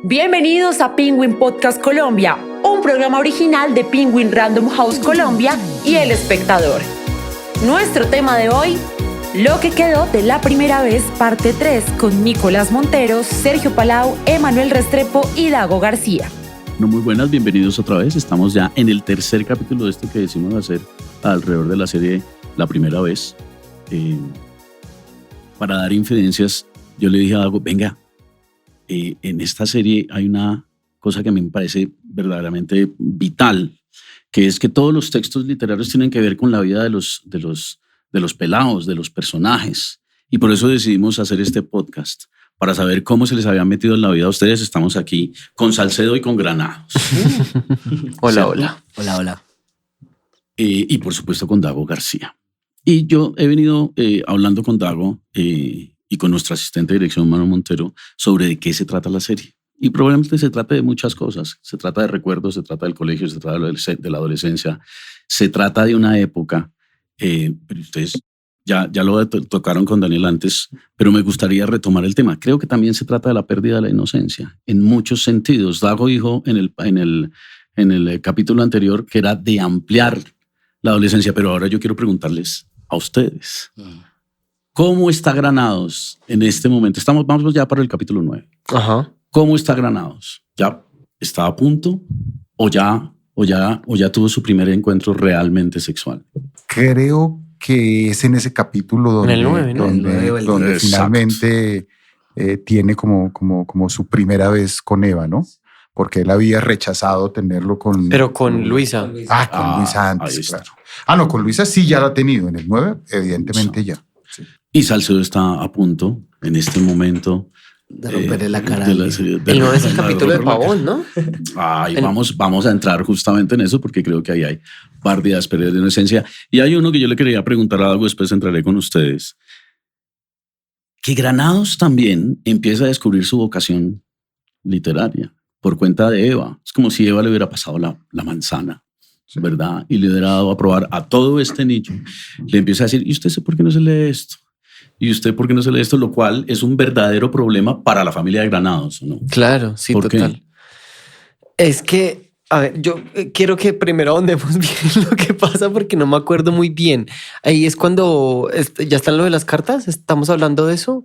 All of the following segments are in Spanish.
Bienvenidos a Penguin Podcast Colombia, un programa original de Penguin Random House Colombia y El Espectador. Nuestro tema de hoy, lo que quedó de la primera vez, parte 3, con Nicolás Monteros, Sergio Palau, Emanuel Restrepo y Dago García. No, muy buenas, bienvenidos otra vez. Estamos ya en el tercer capítulo de esto que decimos hacer alrededor de la serie La Primera Vez. Para dar infidencias, yo le dije a Dago, venga, en esta serie hay una cosa que a mí me parece verdaderamente vital, que es que todos los textos literarios tienen que ver con la vida de los pelados, de los personajes. Y por eso decidimos hacer este podcast, para saber cómo se les había metido en la vida a ustedes. Estamos aquí con Salcedo y con Granados. Hola. Y por supuesto con Dago García. Y yo he venido hablando con Dago y con nuestra asistente de dirección, Manu Montero, sobre de qué se trata la serie. Y probablemente se trata de muchas cosas. Se trata de recuerdos, se trata del colegio, se trata de la adolescencia, se trata de una época, pero ustedes ya lo tocaron con Daniel antes, pero me gustaría retomar el tema. Creo que también se trata de la pérdida de la inocencia, en muchos sentidos. Dago dijo en el capítulo anterior que era de ampliar la adolescencia, pero ahora yo quiero preguntarles a ustedes, ¿cómo está Granados en este momento? Vamos ya para el capítulo 9. Ajá. ¿Cómo está Granados? ¿Ya está a punto o ya tuvo su primer encuentro realmente sexual? Creo que es en ese capítulo donde, en el 9, ¿no? donde finalmente tiene como su primera vez con Eva, ¿no? Porque él había rechazado tenerlo con... Pero con Luisa. Con Luisa antes, claro. No, con Luisa sí ya lo ha tenido. En el 9, evidentemente ya. Sí. Y Salcedo está a punto, en este momento... De romperle la cara. El 9 es el capítulo de Pavón, ¿no? Vamos a entrar justamente en eso, porque creo que ahí hay pérdidas de inocencia. Y hay uno que yo le quería preguntar a algo, después entraré con ustedes. Que Granados también empieza a descubrir su vocación literaria por cuenta de Eva. Es como si Eva le hubiera pasado la manzana, ¿verdad? Y le hubiera dado a probar a todo este nicho. Le empieza a decir, ¿y usted por qué no se lee esto? ¿Y usted por qué no se lee esto? Lo cual es un verdadero problema para la familia de Granados, ¿no? Claro, sí, total. Es que, a ver, yo quiero que primero ahondemos bien lo que pasa porque no me acuerdo muy bien. Ahí es cuando ya están lo de las cartas. ¿Estamos hablando de eso?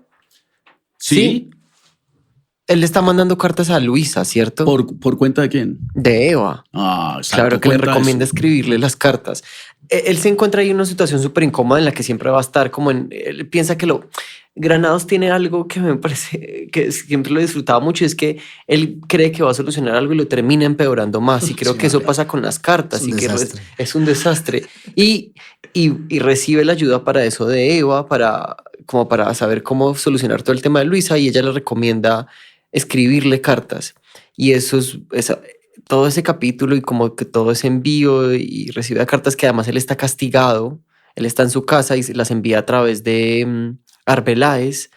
Sí. Él le está mandando cartas a Luisa, ¿cierto? ¿Por cuenta de quién? De Eva. Claro que le recomienda escribirle las cartas. Él se encuentra ahí en una situación súper incómoda en la que siempre va a estar como él piensa que Granados tiene algo que me parece que siempre lo disfrutaba mucho, es que él cree que va a solucionar algo y lo termina empeorando más. Y creo que eso pasa con las cartas y que es un desastre. Y recibe la ayuda para eso de Eva, para saber cómo solucionar todo el tema de Luisa, y ella le recomienda escribirle cartas. Y eso es todo ese capítulo y como que todo ese envío y recibe cartas que además él está castigado. Él está en su casa y las envía a través de Arbeláez.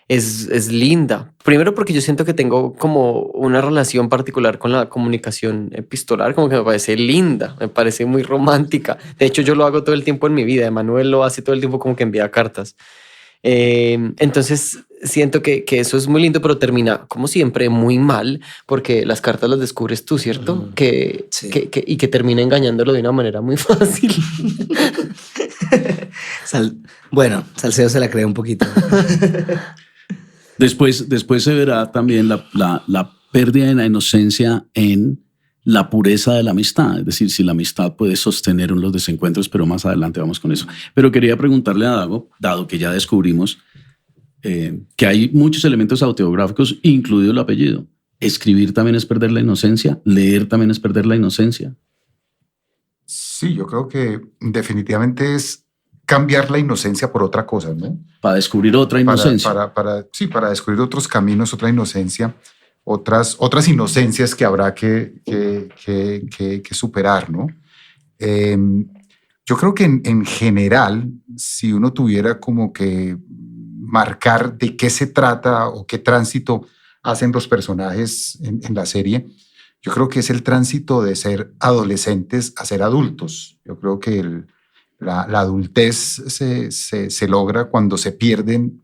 Es linda. Primero porque yo siento que tengo como una relación particular con la comunicación epistolar, como que me parece linda, me parece muy romántica. De hecho, yo lo hago todo el tiempo en mi vida. Emanuel lo hace todo el tiempo, como que envía cartas. Entonces siento que eso es muy lindo, pero termina como siempre muy mal porque las cartas las descubres tú, ¿cierto? Sí. Y que termina engañándolo de una manera muy fácil. Salcedo se la cree un poquito. Después se verá también la pérdida de la inocencia en la pureza de la amistad, es decir, si la amistad puede sostener los desencuentros, pero más adelante vamos con eso. Pero quería preguntarle a Dago, dado que ya descubrimos que hay muchos elementos autobiográficos, incluido el apellido. ¿Escribir también es perder la inocencia? ¿Leer también es perder la inocencia? Sí, yo creo que definitivamente es cambiar la inocencia por otra cosa, ¿no? Para descubrir otra inocencia. Para descubrir otros caminos, otra inocencia. Otras inocencias que habrá que superar, ¿no? Yo creo que en general, si uno tuviera como que marcar de qué se trata o qué tránsito hacen los personajes en la serie, yo creo que es el tránsito de ser adolescentes a ser adultos. Yo creo que la adultez se logra cuando se pierden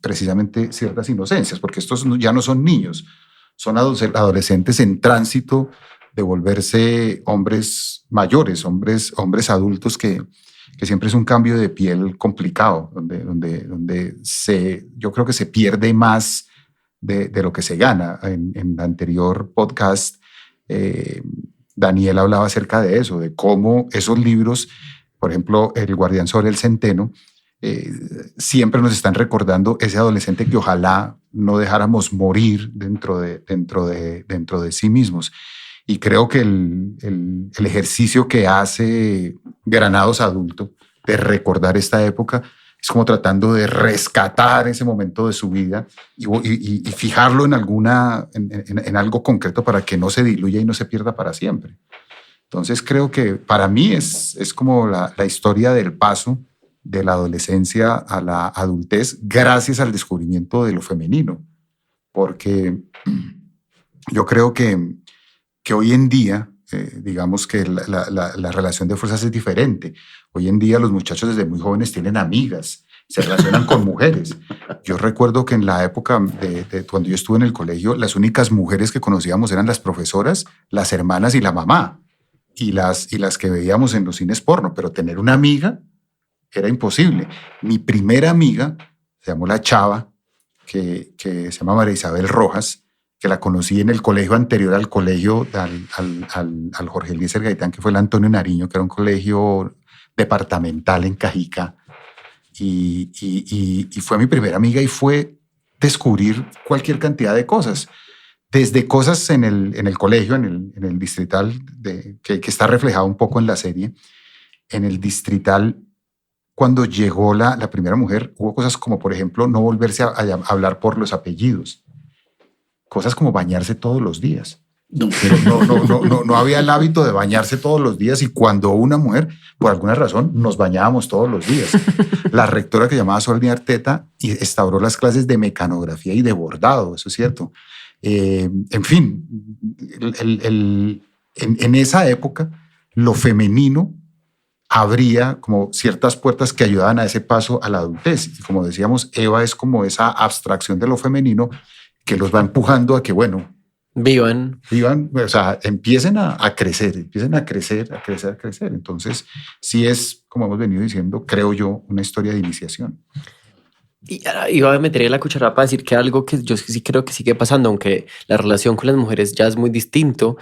precisamente ciertas inocencias, porque estos ya no son niños. son adolescentes en tránsito de volverse hombres mayores, hombres adultos que siempre es un cambio de piel complicado, donde yo creo que se pierde más de lo que se gana. En el anterior podcast, Daniel hablaba acerca de eso, de cómo esos libros, por ejemplo, El Guardián sobre el Centeno, siempre nos están recordando ese adolescente que ojalá no dejáramos morir dentro de sí mismos. Y creo que el ejercicio que hace Granados adulto de recordar esta época es como tratando de rescatar ese momento de su vida y fijarlo en algo concreto para que no se diluya y no se pierda para siempre. Entonces creo que para mí es como la historia del paso de la adolescencia a la adultez gracias al descubrimiento de lo femenino. Porque yo creo que hoy en día, digamos que la relación de fuerzas es diferente. Hoy en día los muchachos desde muy jóvenes tienen amigas, se relacionan con mujeres. Yo recuerdo que en la época de cuando yo estuve en el colegio, las únicas mujeres que conocíamos eran las profesoras, las hermanas y la mamá, y las que veíamos en los cines porno, pero tener una amiga era imposible. Mi primera amiga se llamó La Chava, que se llama María Isabel Rojas, que la conocí en el colegio anterior al colegio, al Jorge Eliezer Gaitán, que fue el Antonio Nariño, que era un colegio departamental en Cajica. Y fue mi primera amiga y fue descubrir cualquier cantidad de cosas. Desde cosas en el colegio, en el distrital, que está reflejado un poco en la serie. En el distrital, cuando llegó la primera mujer, hubo cosas como, por ejemplo, no volverse a hablar por los apellidos. Cosas como bañarse todos los días. No había el hábito de bañarse todos los días, y cuando una mujer, por alguna razón, nos bañábamos todos los días. La rectora, que llamaba Sonia Arteta, instauró las clases de mecanografía y de bordado, eso es cierto. En fin, en esa época, lo femenino abría como ciertas puertas que ayudaban a ese paso a la adultez. Y como decíamos, Eva es como esa abstracción de lo femenino que los va empujando a que, bueno, vivan, o sea, empiecen a crecer. Entonces, sí es, como hemos venido diciendo, creo yo, una historia de iniciación. Y iba a meter la cuchara para decir que algo que yo sí creo que sigue pasando, aunque la relación con las mujeres ya es muy distinta.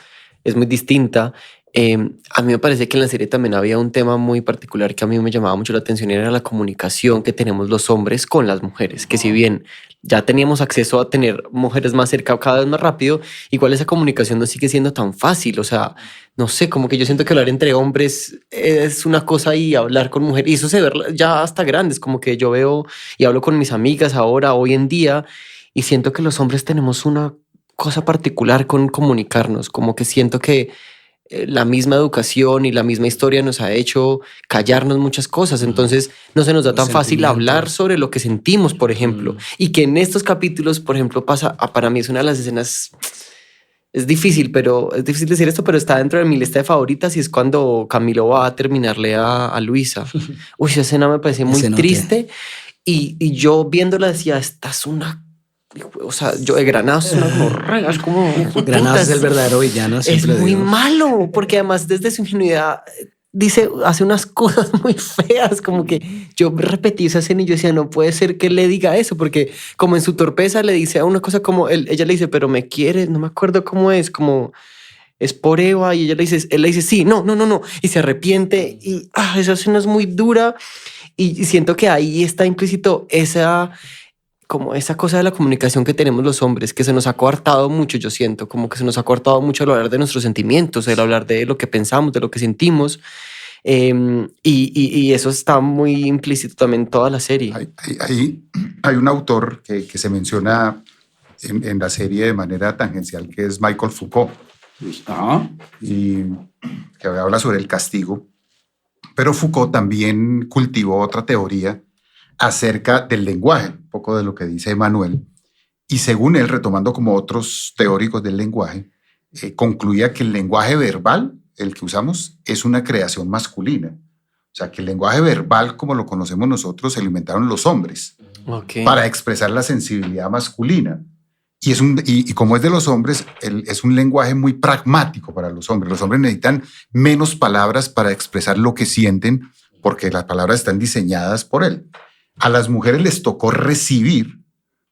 A mí me parece que en la serie también había un tema muy particular que a mí me llamaba mucho la atención, y era la comunicación que tenemos los hombres con las mujeres, que si bien ya teníamos acceso a tener mujeres más cerca cada vez más rápido, igual esa comunicación no sigue siendo tan fácil. O sea, no sé, como que yo siento que hablar entre hombres es una cosa y hablar con mujeres, y eso se ve ya hasta grandes, como que yo veo y hablo con mis amigas ahora, hoy en día, y siento que los hombres tenemos una cosa particular con comunicarnos, como que siento que la misma educación y la misma historia nos ha hecho callarnos muchas cosas. Entonces no se nos da tan fácil hablar sobre lo que sentimos, por ejemplo. Y que en estos capítulos, por ejemplo, para mí es una de las escenas, es difícil decir esto, pero está dentro de mi lista de favoritas, y es cuando Camilo va a terminarle a Luisa. Uy, esa escena me parece muy triste, y yo viéndola decía, esta es una... O sea, yo de Granados es una morrega, es como... Granados es el verdadero villano. Es muy malo, porque además desde su ingenuidad hace unas cosas muy feas, como que yo repetí esa escena y yo decía, no puede ser que le diga eso, porque como en su torpeza le dice a una cosa como, ella le dice, pero me quieres, no me acuerdo cómo es, como... es por Eva, y él le dice, sí, no, y se arrepiente, y esa escena es muy dura, y siento que ahí está implícito esa cosa de la comunicación que tenemos los hombres, que se nos ha coartado mucho. Yo siento como que se nos ha coartado mucho el hablar de nuestros sentimientos, el hablar de lo que pensamos, de lo que sentimos, y eso está muy implícito también en toda la serie. Hay un autor que se menciona en la serie de manera tangencial, que es Michael Foucault, y que habla sobre el castigo. Pero Foucault también cultivó otra teoría acerca del lenguaje, un poco de lo que dice Emanuel, y según él, retomando como otros teóricos del lenguaje, concluía que el lenguaje verbal, el que usamos, es una creación masculina. O sea, que el lenguaje verbal, como lo conocemos nosotros, se lo inventaron los hombres para expresar la sensibilidad masculina. Y como es de los hombres, es un lenguaje muy pragmático para los hombres. Los hombres necesitan menos palabras para expresar lo que sienten porque las palabras están diseñadas por él. A las mujeres les tocó recibir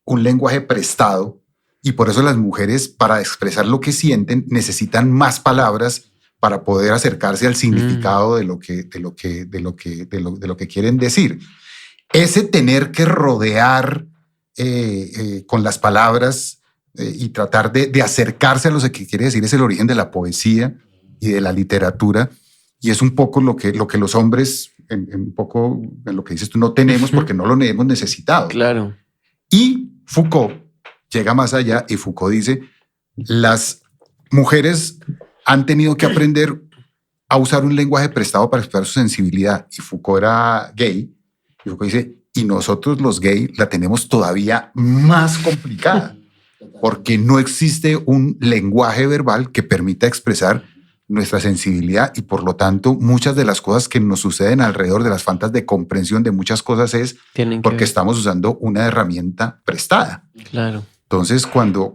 un lenguaje prestado y por eso las mujeres, para expresar lo que sienten, necesitan más palabras para poder acercarse al significado de lo que quieren decir. Ese tener que rodear con las palabras y tratar de acercarse a lo que quiere decir es el origen de la poesía y de la literatura, y es un poco lo que los hombres, un poco en lo que dices tú, no tenemos porque no lo hemos necesitado. Claro. Y Foucault llega más allá y Foucault dice, las mujeres han tenido que aprender a usar un lenguaje prestado para expresar su sensibilidad, y Foucault era gay, y Foucault dice, y nosotros los gays la tenemos todavía más complicada, porque no existe un lenguaje verbal que permita expresar nuestra sensibilidad, y por lo tanto muchas de las cosas que nos suceden alrededor, de las faltas de comprensión de muchas cosas, es porque estamos usando una herramienta prestada. Claro. Entonces, cuando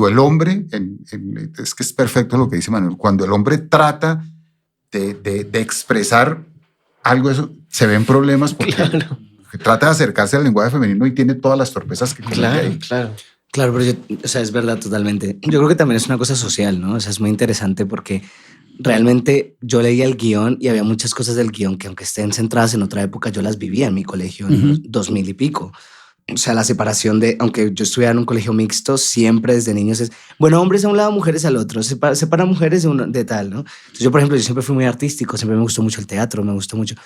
el hombre, es que es perfecto lo que dice Manuel, cuando el hombre trata de expresar algo, eso se ven problemas porque trata de acercarse al lenguaje femenino y tiene todas las torpezas que tiene ahí. Claro, pero es verdad totalmente. Yo creo que también es una cosa social, ¿no? O sea, es muy interesante porque realmente yo leía el guión y había muchas cosas del guión que, aunque estén centradas en otra época, yo las vivía en mi colegio en los 2000 y pico. O sea, la separación aunque yo estuviera en un colegio mixto, siempre desde niños es, bueno, hombres a un lado, mujeres al otro, separa mujeres de tal, ¿no? Entonces yo, por ejemplo, yo siempre fui muy artístico, siempre me gustó mucho el teatro, me gustó mucho.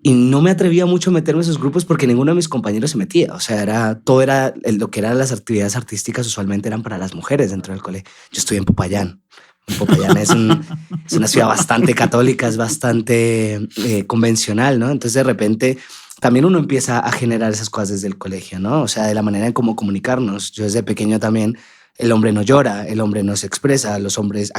Y no me atrevía mucho a meterme en esos grupos porque ninguno de mis compañeros se metía. O sea, lo que eran las actividades artísticas usualmente eran para las mujeres dentro del colegio. Yo estudié en Popayán. Popayán es una ciudad bastante católica, es bastante convencional, ¿no? Entonces, de repente, también uno empieza a generar esas cosas desde el colegio, ¿no? O sea, de la manera en cómo comunicarnos. Yo desde pequeño también, el hombre no llora, el hombre no se expresa, los hombres,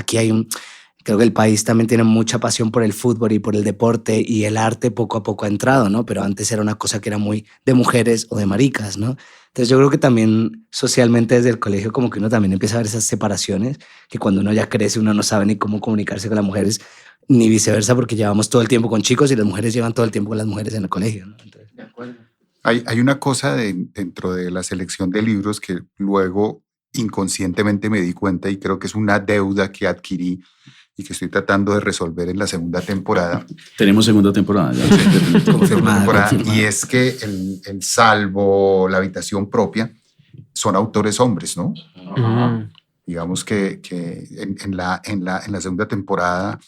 creo que el país también tiene mucha pasión por el fútbol y por el deporte, y el arte poco a poco ha entrado, ¿no? Pero antes era una cosa que era muy de mujeres o de maricas, ¿no? Entonces yo creo que también socialmente desde el colegio como que uno también empieza a ver esas separaciones, que cuando uno ya crece uno no sabe ni cómo comunicarse con las mujeres, ni viceversa, porque llevamos todo el tiempo con chicos y las mujeres llevan todo el tiempo con las mujeres en el colegio, ¿no? Entonces, de acuerdo. Hay una cosa dentro de la selección de libros que luego inconscientemente me di cuenta, y creo que es una deuda que adquirí y que estoy tratando de resolver en la segunda temporada. Tenemos segunda temporada. Confirmada. Y es que el Salvo, La habitación propia, son autores hombres, ¿no? Digamos que en la segunda temporada,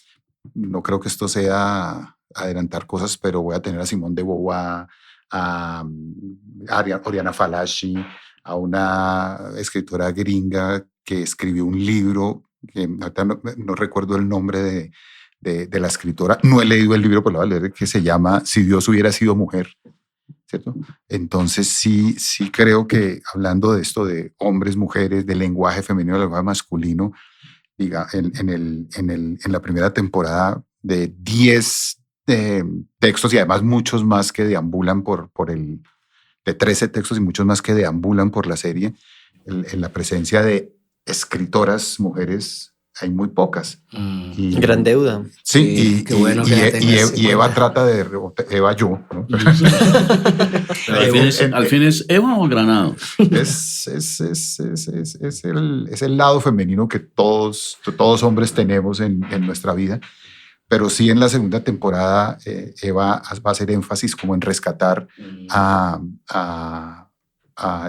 no creo que esto sea adelantar cosas, pero voy a tener a Simone de Beauvoir, a Oriana Fallaci, a una escritora gringa que escribió un libro que no recuerdo el nombre de la escritora, no he leído el libro, pero lo voy a leer, que se llama Si Dios hubiera sido mujer, ¿cierto? Entonces sí creo que hablando de esto de hombres, mujeres, de lenguaje femenino, de lenguaje masculino, diga, en la primera temporada de 10 textos, y además muchos más que deambulan de 13 textos y muchos más que deambulan por la serie, en la presencia de escritoras mujeres hay muy pocas. Gran deuda. Sí, qué bueno y Eva trata de... Eva yo, ¿no? Al fin es Eva o Granado. Es el lado femenino que todos hombres tenemos en nuestra vida, pero sí en la segunda temporada Eva va a hacer énfasis como en rescatar a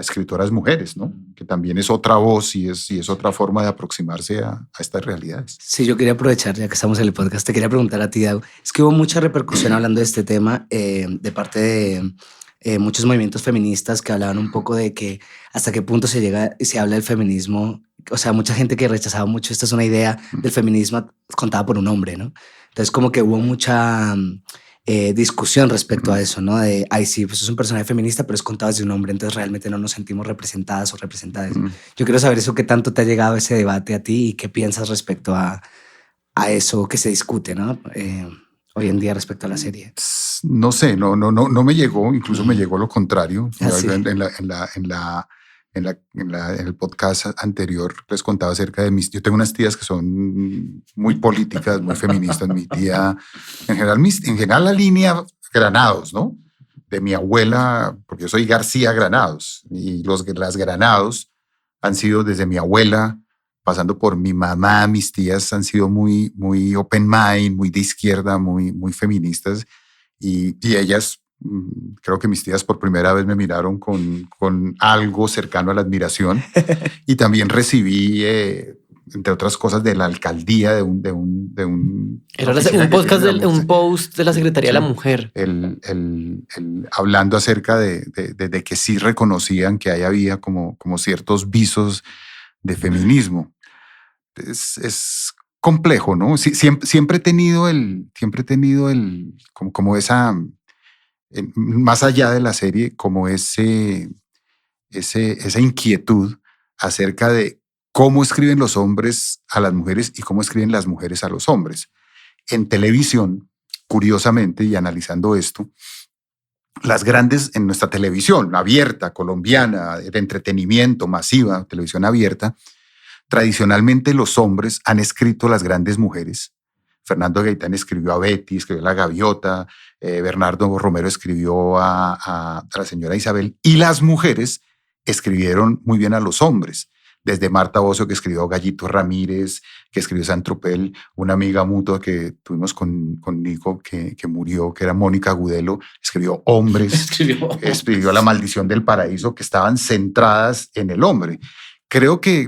escritoras mujeres, ¿no? Que también es otra voz y es otra forma de aproximarse a estas realidades. Sí, yo quería aprovechar, ya que estamos en el podcast, te quería preguntar a ti, Dago. Es que hubo mucha repercusión hablando de este tema de parte de muchos movimientos feministas que hablaban un poco de que hasta qué punto se llega y se habla del feminismo. O sea, mucha gente que rechazaba mucho, esta es una idea del feminismo contada por un hombre, ¿no? Entonces como que hubo mucha... discusión respecto a eso, ¿no? De, sí, pues es un personaje feminista, pero es contado desde un hombre, entonces realmente no nos sentimos representadas o representadas. Yo quiero saber eso, qué tanto te ha llegado ese debate a ti y qué piensas respecto a eso que se discute, ¿no? Hoy en día respecto a la serie. No sé, no me llegó, incluso me llegó lo contrario. ¿Ah, sí? en el podcast anterior les contaba acerca de yo tengo unas tías que son muy políticas, muy feministas. Mi tía, en general la línea Granados, ¿no? De mi abuela, porque yo soy García Granados, y las Granados han sido desde mi abuela, pasando por mi mamá, mis tías han sido muy, muy open mind, muy de izquierda, muy, muy feministas, y ellas, creo que mis tías por primera vez me miraron con algo cercano a la admiración, y también recibí, entre otras cosas, de la alcaldía de un Era un post de la Secretaría de la Mujer. Hablando acerca de que sí reconocían que ahí había como ciertos visos de feminismo. Es complejo, ¿no? Siempre he tenido como esa, más allá de la serie, como esa inquietud acerca de cómo escriben los hombres a las mujeres y cómo escriben las mujeres a los hombres. En televisión, curiosamente, y analizando esto, las grandes, en nuestra televisión abierta, colombiana, de entretenimiento, masiva, televisión abierta, tradicionalmente los hombres han escrito a las grandes mujeres. Fernando Gaitán escribió a Betty, escribió a La Gaviota, Bernardo Romero escribió a la señora Isabel, y las mujeres escribieron muy bien a los hombres. Desde Marta Bosio, que escribió Gallito Ramírez, que escribió Saint-Tropez, una amiga mutua que tuvimos con Nico, que murió, que era Mónica Agudelo, escribió Hombres, escribió La Maldición del Paraíso, que estaban centradas en el hombre. Creo que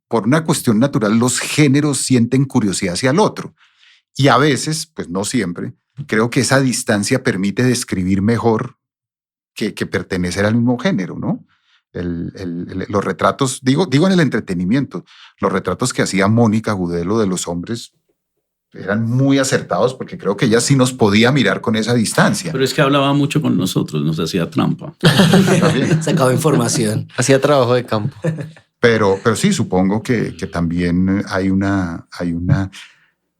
por una cuestión natural, los géneros sienten curiosidad hacia el otro. Y a veces, pues no siempre, creo que esa distancia permite describir mejor que pertenecer al mismo género, ¿no? Los retratos, digo en el entretenimiento, los retratos que hacía Mónica Agudelo de los hombres eran muy acertados, porque creo que ella sí nos podía mirar con esa distancia. Pero es que hablaba mucho con nosotros, nos hacía trampa. Sacaba información. Hacía trabajo de campo. Pero sí, supongo que también hay una...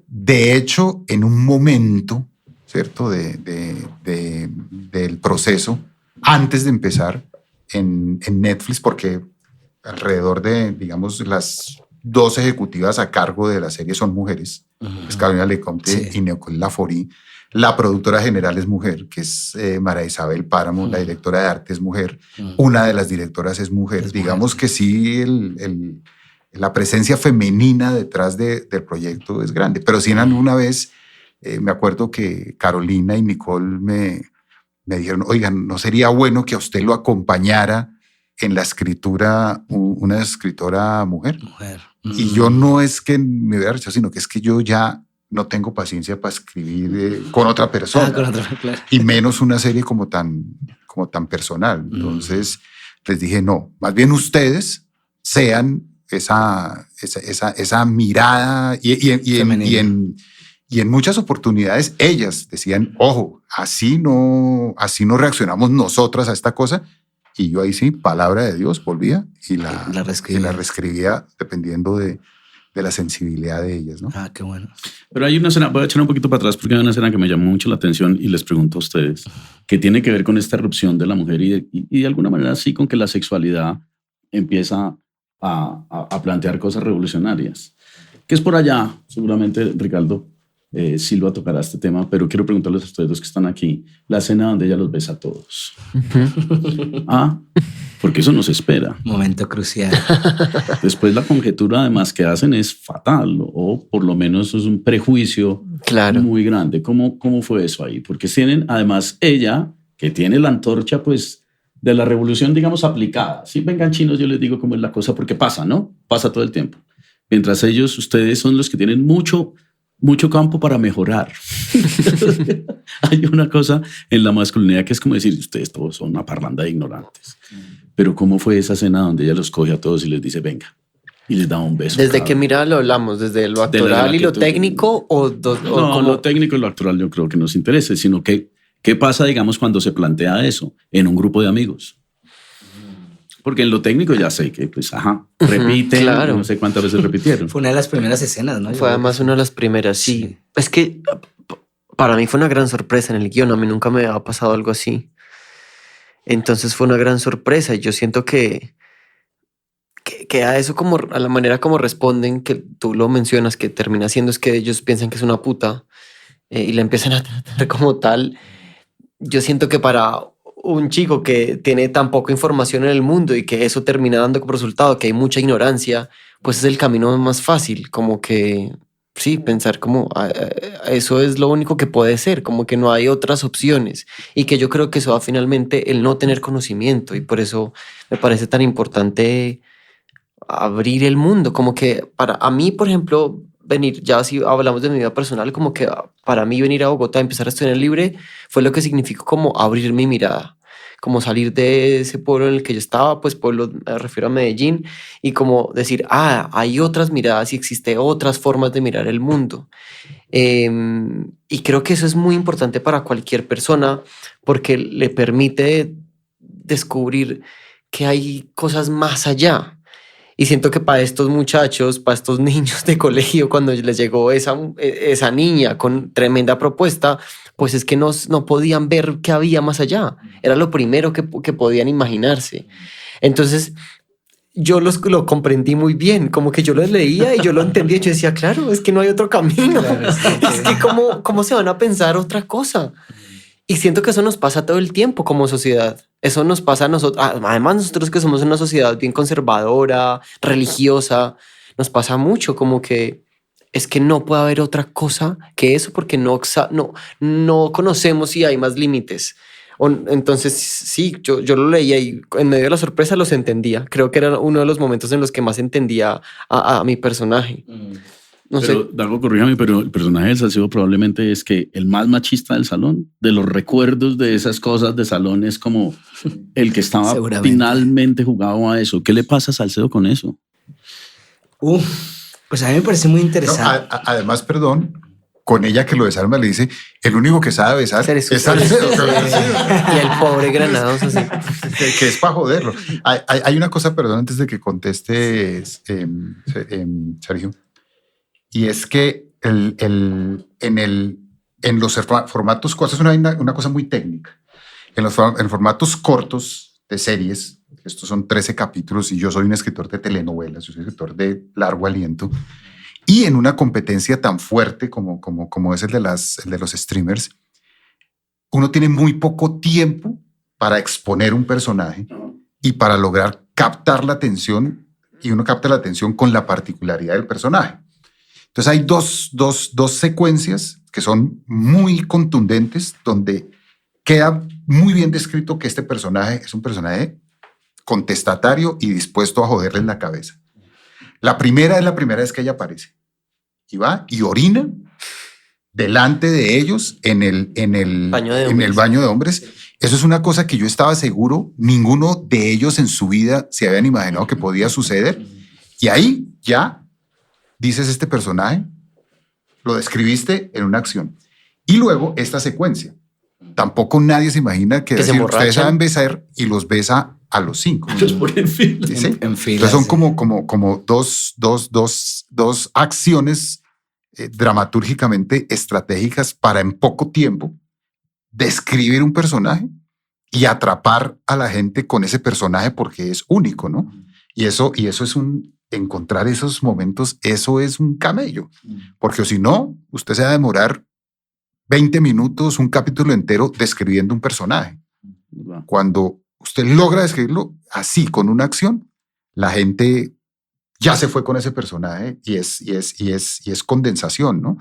De hecho, en un momento, ¿cierto?, del proceso, antes de empezar, en Netflix, porque alrededor de, digamos, las 2 ejecutivas a cargo de la serie son mujeres, es Carolina Lecomte y Nicole Laforí. La productora general es mujer, que es María Isabel Páramo, la directora de arte es mujer, una de las directoras es mujer. Digamos que sí, la presencia femenina detrás del proyecto es grande, pero sí en alguna vez me acuerdo que Carolina y Nicole me dijeron, oigan, ¿no sería bueno que a usted lo acompañara en la escritura una escritora mujer? Y yo no es que me hubiera rechazado, sino que es que yo ya no tengo paciencia para escribir con otra persona. Claro. Y menos una serie como tan personal. Entonces les dije, no, más bien ustedes sean esa mirada y en muchas oportunidades ellas decían, ojo, así no reaccionamos nosotras a esta cosa. Y yo ahí sí, palabra de Dios, volvía y la reescribía dependiendo de la sensibilidad de ellas, ¿no? Ah, qué bueno. Pero hay una escena, voy a echar un poquito para atrás porque hay una escena que me llamó mucho la atención y les pregunto a ustedes, que tiene que ver con esta erupción de la mujer y de alguna manera sí con que la sexualidad empieza a plantear cosas revolucionarias. Que es por allá, seguramente, Ricardo, Silva tocará este tema, pero quiero preguntarles a ustedes dos que están aquí, la escena donde ella los besa a todos. Porque eso no se espera. Momento crucial. Después la conjetura además que hacen es fatal, o por lo menos es un prejuicio muy grande. ¿Cómo fue eso ahí? Porque tienen además ella, que tiene la antorcha pues de la revolución, digamos, aplicada. Si vengan chinos, yo les digo cómo es la cosa, porque pasa, ¿no? Pasa todo el tiempo. Mientras ustedes son los que tienen mucho campo para mejorar. Hay una cosa en la masculinidad que es como decir, ustedes todos son una parranda de ignorantes. Pero ¿cómo fue esa escena donde ella los coge a todos y les dice, venga, y les da un beso? ¿Desde qué mirada lo hablamos? ¿Desde lo actoral y lo técnico? No, lo técnico y lo actoral yo creo que nos interesa, sino que ¿qué pasa, digamos, cuando se plantea eso en un grupo de amigos? Porque en lo técnico ya sé que, pues, repiten, no sé cuántas veces repitieron. Fue una de las primeras escenas, ¿no? Fue además una de las primeras, sí. Es que para mí fue una gran sorpresa en el guión. A mí nunca me había pasado algo así. Entonces fue una gran sorpresa y yo siento que a eso, como a la manera como responden, que tú lo mencionas, que termina siendo es que ellos piensan que es una puta y la empiezan a tratar como tal. Yo siento que para un chico que tiene tan poca información en el mundo y que eso termina dando como resultado que hay mucha ignorancia, pues es el camino más fácil, como que sí, pensar como eso es lo único que puede ser, como que no hay otras opciones, y que yo creo que eso va finalmente el no tener conocimiento, y por eso me parece tan importante abrir el mundo, como que para a mí, por ejemplo, venir, ya si hablamos de mi vida personal, como que para mí venir a Bogotá, empezar a estudiar libre, fue lo que significó como abrir mi mirada, como salir de ese pueblo en el que yo estaba, pues pueblo, me refiero a Medellín, y como decir, hay otras miradas y existe otras formas de mirar el mundo. Y creo que eso es muy importante para cualquier persona porque le permite descubrir que hay cosas más allá. Y siento que para estos muchachos, para estos niños de colegio, cuando les llegó esa niña con tremenda propuesta, pues es que no podían ver qué había más allá. Era lo primero que podían imaginarse. Entonces, yo lo comprendí muy bien, como que yo lo leía y yo lo entendía. Yo decía, claro, es que no hay otro camino. Claro, es que ¿cómo se van a pensar otra cosa? Y siento que eso nos pasa todo el tiempo como sociedad. Eso nos pasa a nosotros. Además, nosotros que somos una sociedad bien conservadora, religiosa, nos pasa mucho como que es que no puede haber otra cosa que eso porque no conocemos si hay más límites. Entonces, sí, yo lo leía y en medio de la sorpresa los entendía. Creo que era uno de los momentos en los que más entendía a mi personaje. No pero, sé. Dago, corrígame, pero el personaje del Salcedo probablemente es que el más machista del salón, de los recuerdos de esas cosas de salón, es como el que estaba finalmente jugado a eso. ¿Qué le pasa a Salcedo con eso? Pues a mí me parece muy interesante. No, además, perdón, con ella que lo desarma le dice, el único que sabe besar es Salcedo. Y el pobre Granados así. Que es para joderlo. Hay una cosa, perdón, antes de que contestes, Sergio. Y es que en los formatos, es una cosa muy técnica. En formatos cortos de series, estos son 13 capítulos y yo soy un escritor de telenovelas, yo soy escritor de largo aliento, y en una competencia tan fuerte como es el de los streamers, uno tiene muy poco tiempo para exponer un personaje y para lograr captar la atención, y uno capta la atención con la particularidad del personaje. Entonces hay dos secuencias que son muy contundentes, donde queda muy bien descrito que este personaje es un personaje contestatario y dispuesto a joderle en la cabeza. La primera vez que ella aparece y va y orina delante de ellos en el baño de hombres. Eso es una cosa que yo estaba seguro ninguno de ellos en su vida se habían imaginado que podía suceder. Y ahí ya dices, este personaje lo describiste en una acción. Y luego esta secuencia. Tampoco nadie se imagina que decir, ustedes saben besar y los besa a los 5. Los pone en fila. ¿Sí? En fila. Entonces son como dos acciones dramatúrgicamente estratégicas para en poco tiempo describir un personaje y atrapar a la gente con ese personaje porque es único, ¿no? Y eso es encontrar esos momentos, eso es un camello. Porque si no, usted se va a demorar 20 minutos, un capítulo entero describiendo un personaje. Cuando usted logra describirlo así, con una acción, la gente ya se fue con ese personaje y es condensación, ¿no?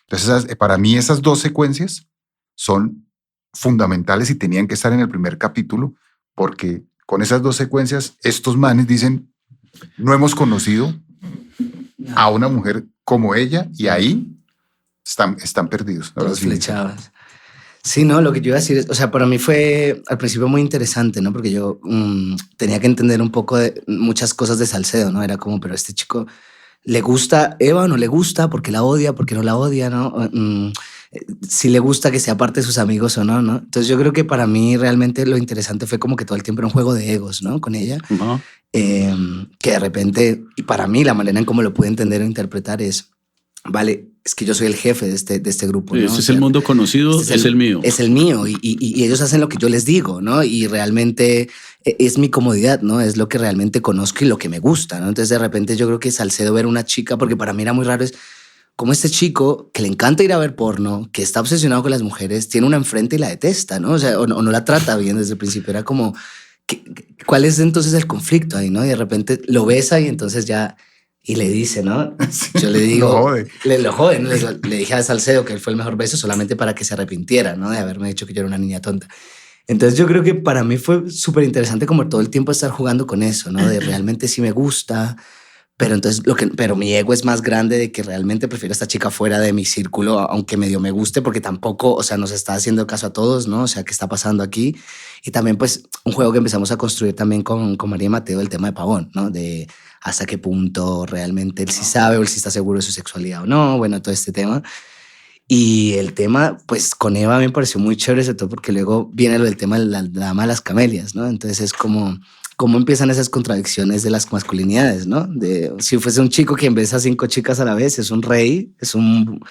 Entonces, para mí esas dos secuencias son fundamentales y tenían que estar en el primer capítulo, porque con esas dos secuencias, estos manes dicen, no hemos conocido a una mujer como ella, y ahí están perdidos. Los flechadas. Sí, no, lo que yo iba a decir es, o sea, para mí fue al principio muy interesante, ¿no? Porque yo tenía que entender un poco de muchas cosas de Salcedo, ¿no? Era como, pero este chico, ¿le gusta Eva o no le gusta? ¿Por qué la odia? ¿Por qué no la odia? ¿No? Si le gusta que sea parte de sus amigos o no, ¿no? Entonces yo creo que para mí realmente lo interesante fue como que todo el tiempo era un juego de egos, ¿no? Con ella. Que de repente, y para mí la manera en cómo lo pude entender o interpretar es, vale, es que yo soy el jefe de este grupo, ¿no? Ese es el mundo conocido, es el mío. Es el mío y ellos hacen lo que yo les digo, ¿no? Y realmente es mi comodidad, ¿no? Es lo que realmente conozco y lo que me gusta, ¿no? Entonces de repente yo creo que Salcedo ver una chica, porque para mí era muy raro, es como este chico que le encanta ir a ver porno, que está obsesionado con las mujeres, tiene una enfrente y la detesta, ¿no? O sea, o no la trata bien desde el principio. Era como, ¿cuál es entonces el conflicto ahí, no? Y de repente lo besa y entonces ya... Y le dice, ¿no? Sí, yo le digo... lo jode. Lo jode, ¿no? Le dije a Salcedo que él fue el mejor beso solamente para que se arrepintiera, ¿no? De haberme dicho que yo era una niña tonta. Entonces yo creo que para mí fue súper interesante como todo el tiempo estar jugando con eso, ¿no? De realmente sí me gusta... Pero mi ego es más grande de que realmente prefiero a esta chica fuera de mi círculo, aunque medio me guste, porque tampoco, o sea, nos está haciendo caso a todos, ¿no? O sea, ¿qué está pasando aquí? Y también, pues, un juego que empezamos a construir también con María y Mateo, el tema de Pavón, ¿no? De hasta qué punto realmente él sí sabe o él sí está seguro de su sexualidad o no, bueno, todo este tema. Y el tema, pues, con Eva me pareció muy chévere, sobre todo porque luego viene lo del tema de la dama de las camelias, ¿no? Entonces es como... cómo empiezan esas contradicciones de las masculinidades, ¿no? De, si fuese un chico que besa a 5 chicas a la vez, es un rey, es un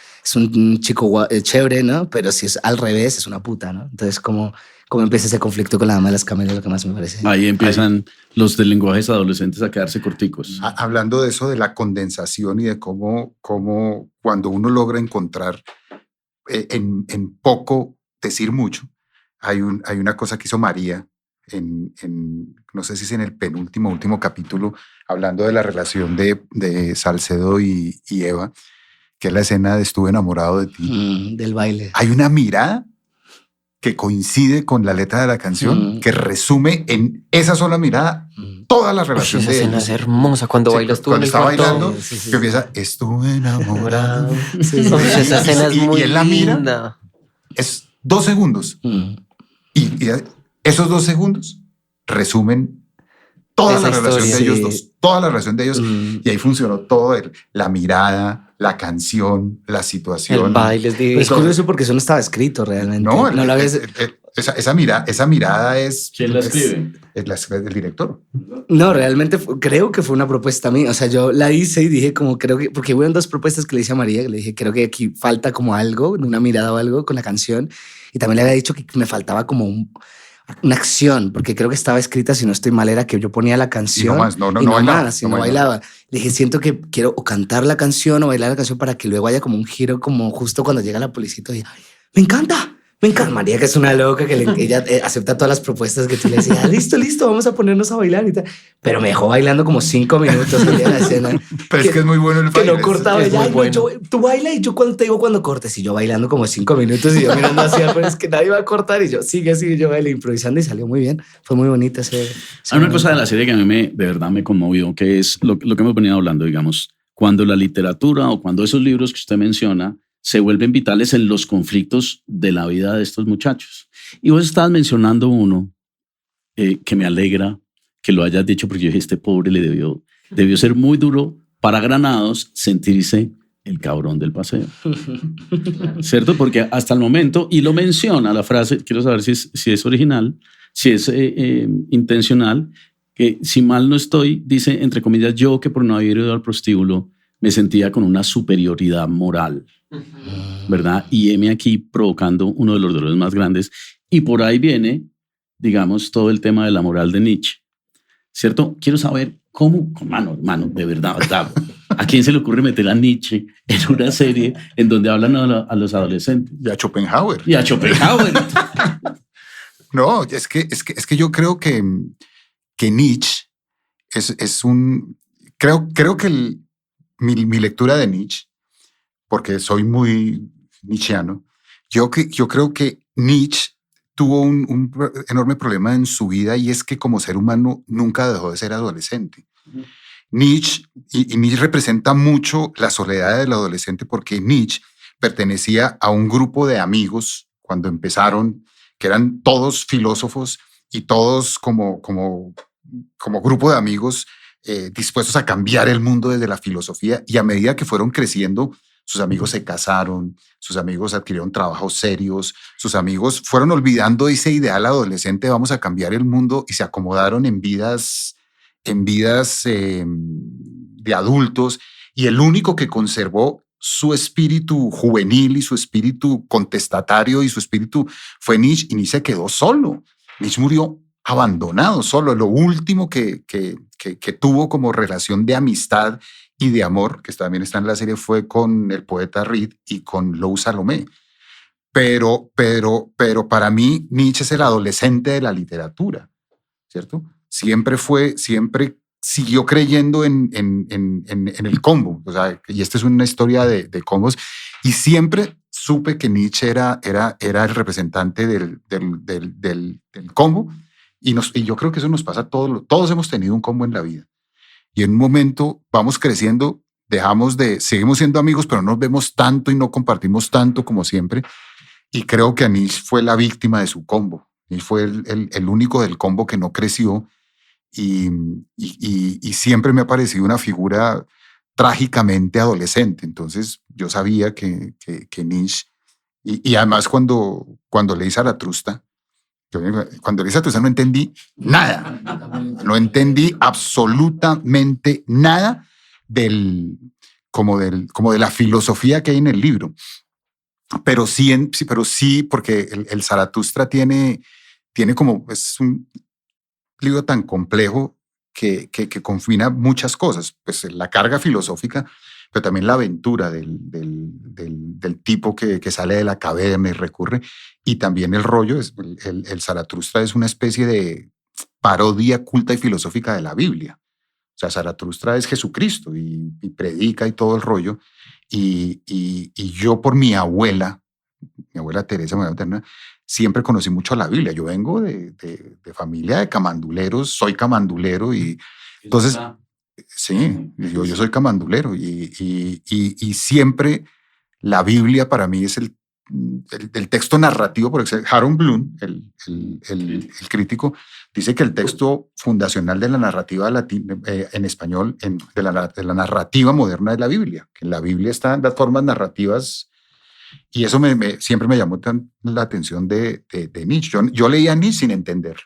chico chévere, ¿no? Pero si es al revés, es una puta, ¿no? Entonces, ¿cómo empieza ese conflicto con la dama de las camelias? Lo que más me parece. Ahí empiezan los de lenguajes adolescentes a quedarse corticos. Hablando de eso, de la condensación y de cómo cuando uno logra encontrar en poco decir mucho, hay una cosa que hizo María, no sé si es en el último capítulo, hablando de la relación de Salcedo y Eva, que es la escena de estuve enamorado de ti. Del baile. Hay una mirada que coincide con la letra de la canción, que resume en esa sola mirada toda la relación esa de escena ellos. es hermosa cuando bailas tú. Cuando está bailando, sí. que empieza, estuve enamorado. Esa escena es muy y él la mira, linda. es 2 segundos. Y esos 2 segundos resumen toda Esa la relación historia, de ellos sí. dos, toda la relación de ellos. Y ahí funcionó todo, la mirada, la canción, la situación. El baile es divino. Es curioso porque eso no estaba escrito realmente. No, no la ves. esa mirada es... ¿Quién la escribe? Es el director. No, realmente creo que fue una propuesta mía. O sea, yo la hice y dije como creo que... Porque hubo 2 propuestas que le hice a María. Que le dije, creo que aquí falta como algo, una mirada o algo con la canción. Y también le había dicho que me faltaba como una acción, porque creo que estaba escrita, si no estoy mal, era que yo ponía la canción y no más, no bailaba. Le dije, siento que quiero o cantar la canción o bailar la canción para que luego haya como un giro, como justo cuando llega la policía y me encanta. María, que es una loca, que ella acepta todas las propuestas que tú le decías, listo, vamos a ponernos a bailar y tal. Pero me dejó bailando como 5 minutos en la escena. Pero es que es muy bueno el baile. Que no cortaba. Es muy bueno. Tú baila y yo te digo cuando cortes. Y yo bailando como 5 minutos y yo mirando hacia, pero es que nadie va a cortar. Y yo sigue, yo bailé improvisando y salió muy bien. Fue muy bonita Hay una cosa de la serie que a mí de verdad me conmovió, que es lo que hemos venido hablando, digamos, cuando la literatura o cuando esos libros que usted menciona se vuelven vitales en los conflictos de la vida de estos muchachos. Y vos estabas mencionando uno que me alegra que lo hayas dicho, porque yo dije, este pobre le debió ser muy duro para Granados sentirse el cabrón del paseo. ¿Cierto? Porque hasta el momento, y lo menciona la frase, quiero saber si es original, si es intencional, que si mal no estoy, dice, entre comillas, yo que por no haber ido al prostíbulo me sentía con una superioridad moral, ¿verdad? Y heme aquí provocando uno de los dolores más grandes. Y por ahí viene, digamos, todo el tema de la moral de Nietzsche, ¿cierto? Quiero saber cómo, mano, de verdad, ¿a quién se le ocurre meter a Nietzsche en una serie en donde hablan a los adolescentes? Y a Schopenhauer. No, es que yo creo que Nietzsche es un... Creo que mi lectura de Nietzsche, porque soy muy nietzscheano, yo creo que Nietzsche tuvo un enorme problema en su vida, y es que como ser humano nunca dejó de ser adolescente. Nietzsche representa mucho la soledad del adolescente, porque Nietzsche pertenecía a un grupo de amigos cuando empezaron, que eran todos filósofos y todos como grupo de amigos dispuestos a cambiar el mundo desde la filosofía, y a medida que fueron creciendo, sus amigos se casaron, sus amigos adquirieron trabajos serios, sus amigos fueron olvidando ese ideal adolescente, vamos a cambiar el mundo, y se acomodaron en vidas de adultos, y el único que conservó su espíritu juvenil y su espíritu contestatario y su espíritu fue Nietzsche, y Nietzsche se quedó solo. Nietzsche murió abandonado, solo. Lo último que tuvo como relación de amistad y de amor, que también está en la serie, fue con el poeta Reed y con Lou Salomé. Pero para mí Nietzsche es el adolescente de la literatura, ¿cierto? Siempre siguió creyendo en el combo, o sea, y esta es una historia de combos, y siempre supe que Nietzsche era el representante del combo, y yo creo que eso nos pasa a todos. Todos hemos tenido un combo en la vida, y en un momento vamos creciendo, seguimos siendo amigos, pero no nos vemos tanto y no compartimos tanto como siempre, y creo que Nietzsche fue la víctima de su combo. Nietzsche fue el único del combo que no creció, y siempre me ha parecido una figura trágicamente adolescente. Entonces yo sabía que Nietzsche, y además cuando leí Zaratustra, no entendí nada, no entendí absolutamente nada como de la filosofía que hay en el libro. Pero sí, porque el Zaratustra tiene como, es un libro tan complejo que confina muchas cosas, pues la carga filosófica, pero también la aventura del tipo que sale de la caverna y recurre, y también el rollo, el Zaratustra es una especie de parodia culta y filosófica de la Biblia. O sea, Zaratustra es Jesucristo y predica y todo el rollo, y yo por mi abuela Teresa, mi abuela materna, siempre conocí mucho la Biblia. Yo vengo de familia de camanduleros, soy camandulero, y entonces, sí, yo soy camandulero, y siempre la Biblia para mí es el texto narrativo por excelencia. Harold Bloom, el crítico, dice que el texto fundacional de la narrativa en español, de la narrativa moderna, es la Biblia, que en la Biblia están las formas narrativas. Y eso siempre me llamó la atención de Nietzsche. Yo leía a Nietzsche sin entenderlo.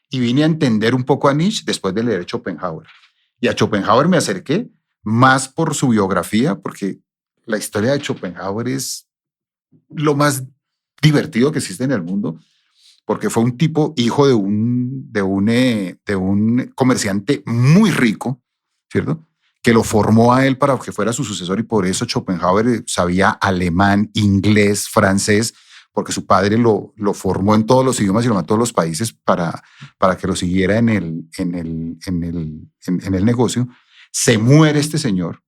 Y vine a entender un poco a Nietzsche después de leer Schopenhauer. Y a Schopenhauer me acerqué más por su biografía, porque la historia de Schopenhauer es lo más divertido que existe en el mundo, porque fue un tipo hijo de un comerciante muy rico, ¿cierto?, que lo formó a él para que fuera su sucesor, y por eso Schopenhauer sabía alemán, inglés, francés, porque su padre lo formó en todos los idiomas y lo mandó a todos los países para que lo siguiera en el negocio. Se muere este señor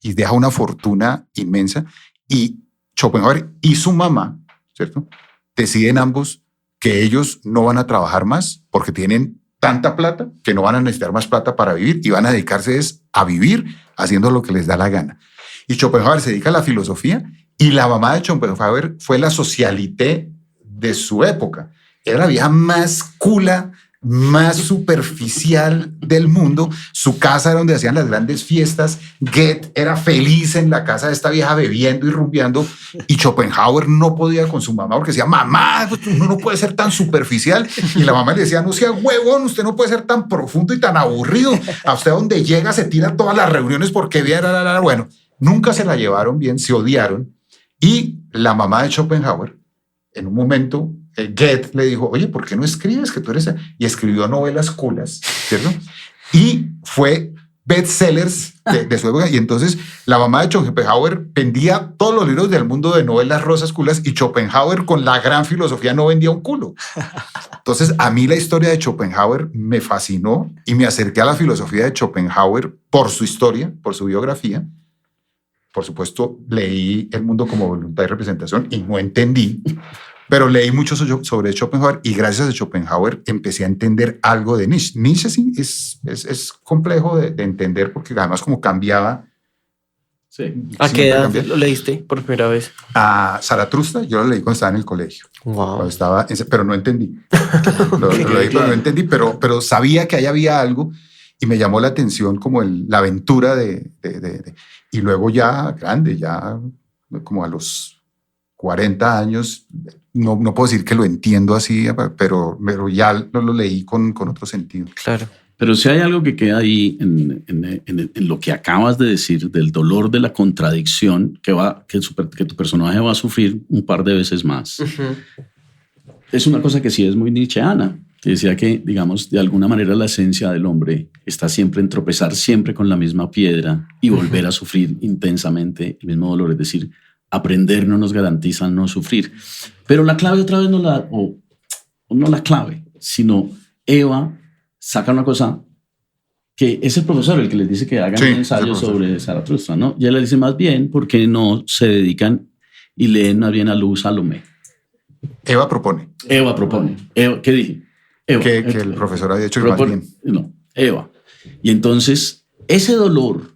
y deja una fortuna inmensa, y Schopenhauer y su mamá, ¿cierto?, deciden ambos que ellos no van a trabajar más porque tienen tanta plata que no van a necesitar más plata para vivir, y van a dedicarse a vivir haciendo lo que les da la gana. Y Schopenhauer se dedica a la filosofía, y la mamá de Schopenhauer fue la socialité de su época. Era la vieja más cula, más superficial del mundo. Su casa era donde hacían las grandes fiestas. Goethe era feliz en la casa de esta vieja bebiendo y rumbeando, y Schopenhauer no podía con su mamá porque decía: mamá, uno no puede ser tan superficial. Y la mamá le decía: no sea huevón, usted no puede ser tan profundo y tan aburrido. A usted donde llega se tira todas las reuniones porque bueno, nunca se la llevaron bien, se odiaron. Y la mamá de Schopenhauer, en un momento, Goethe le dijo: oye, ¿por qué no escribes? Que tú eres... Y escribió novelas culas, ¿cierto? Y fue bestsellers de su época. Y entonces la mamá de Schopenhauer vendía todos los libros del mundo de novelas rosas culas, y Schopenhauer, con la gran filosofía, no vendía un culo. Entonces a mí la historia de Schopenhauer me fascinó, y me acerqué a la filosofía de Schopenhauer por su historia, por su biografía. Por supuesto, leí El mundo como voluntad y representación y no entendí, pero leí mucho sobre Schopenhauer, y gracias a Schopenhauer empecé a entender algo de Nietzsche. Nietzsche es complejo de entender, porque además como cambiaba. Sí. ¿A qué edad lo leíste por primera vez? A Zaratustra yo lo leí cuando estaba en el colegio. Wow. Pero no entendí. Lo leí, pero no entendí, pero sabía que ahí había algo, y me llamó la atención como la aventura y luego ya grande, ya como a los 40 años, no puedo decir que lo entiendo así, pero ya lo leí con otro sentido. Claro. Pero si hay algo que queda ahí en lo que acabas de decir, del dolor de la contradicción que tu personaje va a sufrir un par de veces más. Uh-huh. Es una cosa que sí es muy nietzscheana, que decía que, digamos, de alguna manera la esencia del hombre está siempre en tropezar siempre con la misma piedra y volver a sufrir intensamente el mismo dolor. Es decir, aprender no nos garantiza no sufrir. Pero la clave otra vez no la clave, sino Eva saca una cosa que es el profesor el que les dice que hagan un ensayo sobre Zaratustra, ¿no? Y él le dice más bien, ¿por qué no se dedican y leen más bien a Luz Salomé? Eva propone. ¿Qué dije? Eva, que el profesor había hecho más bien. No, Eva. Y entonces, ese dolor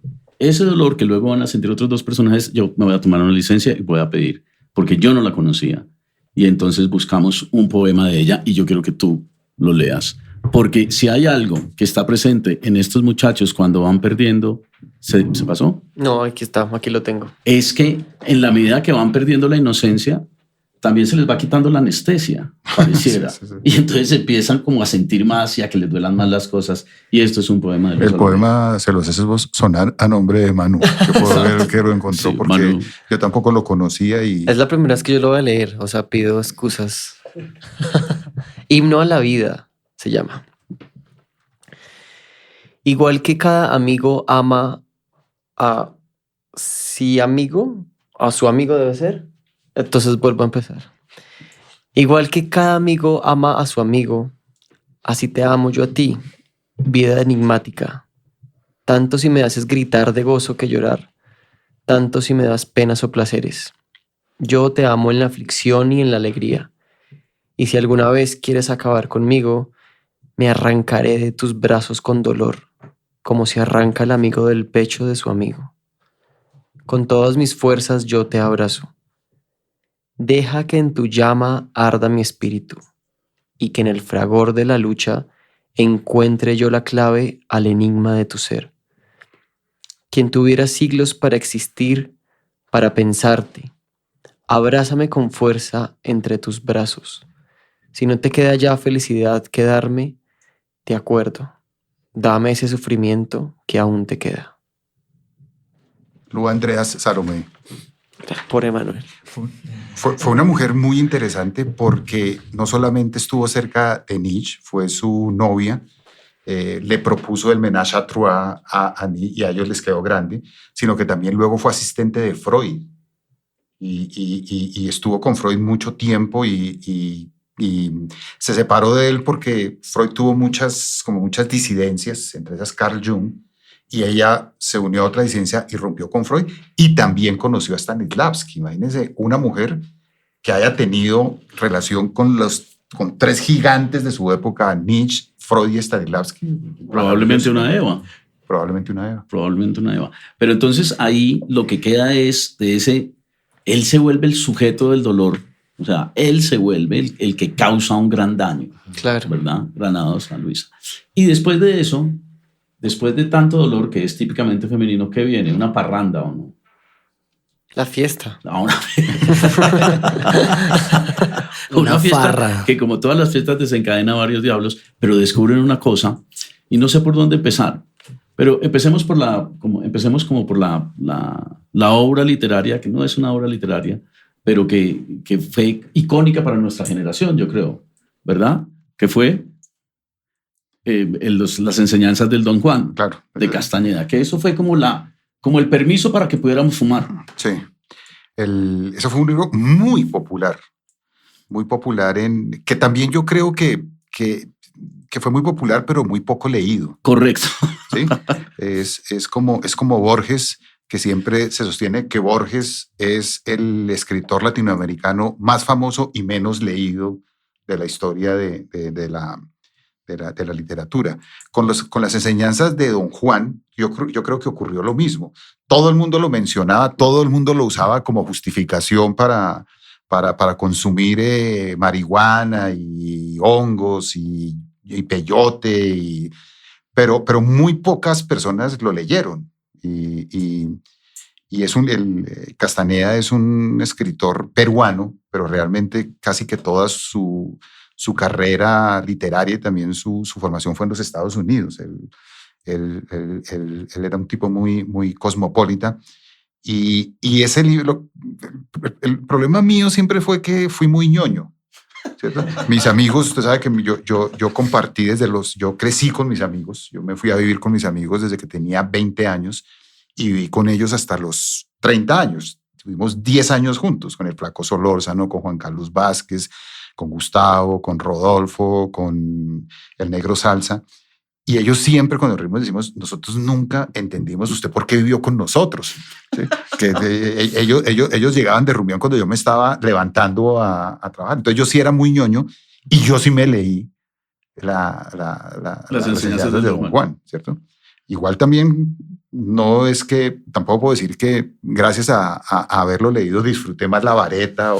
que luego van a sentir otros dos personajes, yo me voy a tomar una licencia y voy a pedir, porque yo no la conocía. Y entonces buscamos un poema de ella y yo quiero que tú lo leas. Porque si hay algo que está presente en estos muchachos cuando van perdiendo, ¿se pasó? No, aquí está, aquí lo tengo. Es que en la medida que van perdiendo la inocencia, también se les va quitando la anestesia, pareciera. Sí. Y entonces empiezan como a sentir más y a que les duelan más las cosas. Y esto es un poema de Luz Salomé. El poema se los haces vos sonar a nombre de Manu, que puedo ver que lo encontró, sí, porque Manu. Yo tampoco lo conocía. Y es la primera vez que yo lo voy a leer, o sea, pido excusas. Himno a la vida se llama. Igual que cada amigo ama a su amigo debe ser. Entonces vuelvo a empezar. Igual que cada amigo ama a su amigo, así te amo yo a ti, vida enigmática. Tanto si me haces gritar de gozo que llorar, tanto si me das penas o placeres. Yo te amo en la aflicción y en la alegría. Y si alguna vez quieres acabar conmigo, me arrancaré de tus brazos con dolor, como se arranca el amigo del pecho de su amigo. Con todas mis fuerzas yo te abrazo. Deja que en tu llama arda mi espíritu y que en el fragor de la lucha encuentre yo la clave al enigma de tu ser. Quien tuviera siglos para existir, para pensarte, abrázame con fuerza entre tus brazos. Si no te queda ya felicidad que darme, te acuerdo, dame ese sufrimiento que aún te queda. Luz Andreas Salomé. Por Emanuel. Fue una mujer muy interesante porque no solamente estuvo cerca de Nietzsche, fue su novia, le propuso el ménage à trois a Nietzsche y a ellos les quedó grande, sino que también luego fue asistente de Freud y estuvo con Freud mucho tiempo y se separó de él porque Freud tuvo muchas disidencias, entre esas Carl Jung, y ella se unió a otra disidencia y rompió con Freud y también conoció a Stanislavski. Imagínense una mujer que haya tenido relación con tres gigantes de su época, Nietzsche, Freud y Stanislavski. Probablemente una Eva. Pero entonces ahí lo que queda es de ese, él se vuelve el sujeto del dolor. O sea, él se vuelve el que causa un gran daño. Claro. ¿Verdad? Granado, San Luisa. Y después de eso, después de tanto dolor que es típicamente femenino, ¿qué viene? ¿Una parranda o no? La fiesta. Una fiesta farra. Que como todas las fiestas desencadena varios diablos, pero descubren una cosa y no sé por dónde empezar. Pero empecemos por la obra literaria, que no es una obra literaria, pero que fue icónica para nuestra generación, yo creo, ¿verdad? Que fue las enseñanzas del Don Juan, claro, de Castañeda, que eso fue como el permiso para que pudiéramos fumar. Sí, eso fue un libro muy popular, que también yo creo que fue muy popular, pero muy poco leído. Correcto. ¿Sí? Es como Borges, que siempre se sostiene que Borges es el escritor latinoamericano más famoso y menos leído de la historia de la literatura. Con las enseñanzas de Don Juan, yo creo que ocurrió lo mismo. Todo el mundo lo mencionaba, todo el mundo lo usaba como justificación para consumir marihuana y hongos y peyote, pero muy pocas personas lo leyeron. Y Castaneda es un escritor peruano, pero realmente casi que toda su su carrera literaria y también su formación fue en los Estados Unidos. Él era un tipo muy, muy cosmopolita. Y ese libro, el problema mío siempre fue que fui muy ñoño, ¿cierto? Mis amigos, usted sabe que yo compartí yo crecí con mis amigos, yo me fui a vivir con mis amigos desde que tenía 20 años y viví con ellos hasta los 30 años. Tuvimos 10 años juntos, con el Flaco Solórzano, con Juan Carlos Vázquez, con Gustavo, con Rodolfo, con el Negro Salsa. Y ellos siempre cuando nos reímos decimos, nosotros nunca entendimos usted por qué vivió con nosotros. ¿Sí? Que ellos llegaban de reunión cuando yo me estaba levantando a trabajar. Entonces yo sí era muy ñoño y yo sí me leí las enseñanzas de Don Juan, ¿cierto? Igual también no es que, tampoco puedo decir que gracias a haberlo leído disfruté más la vareta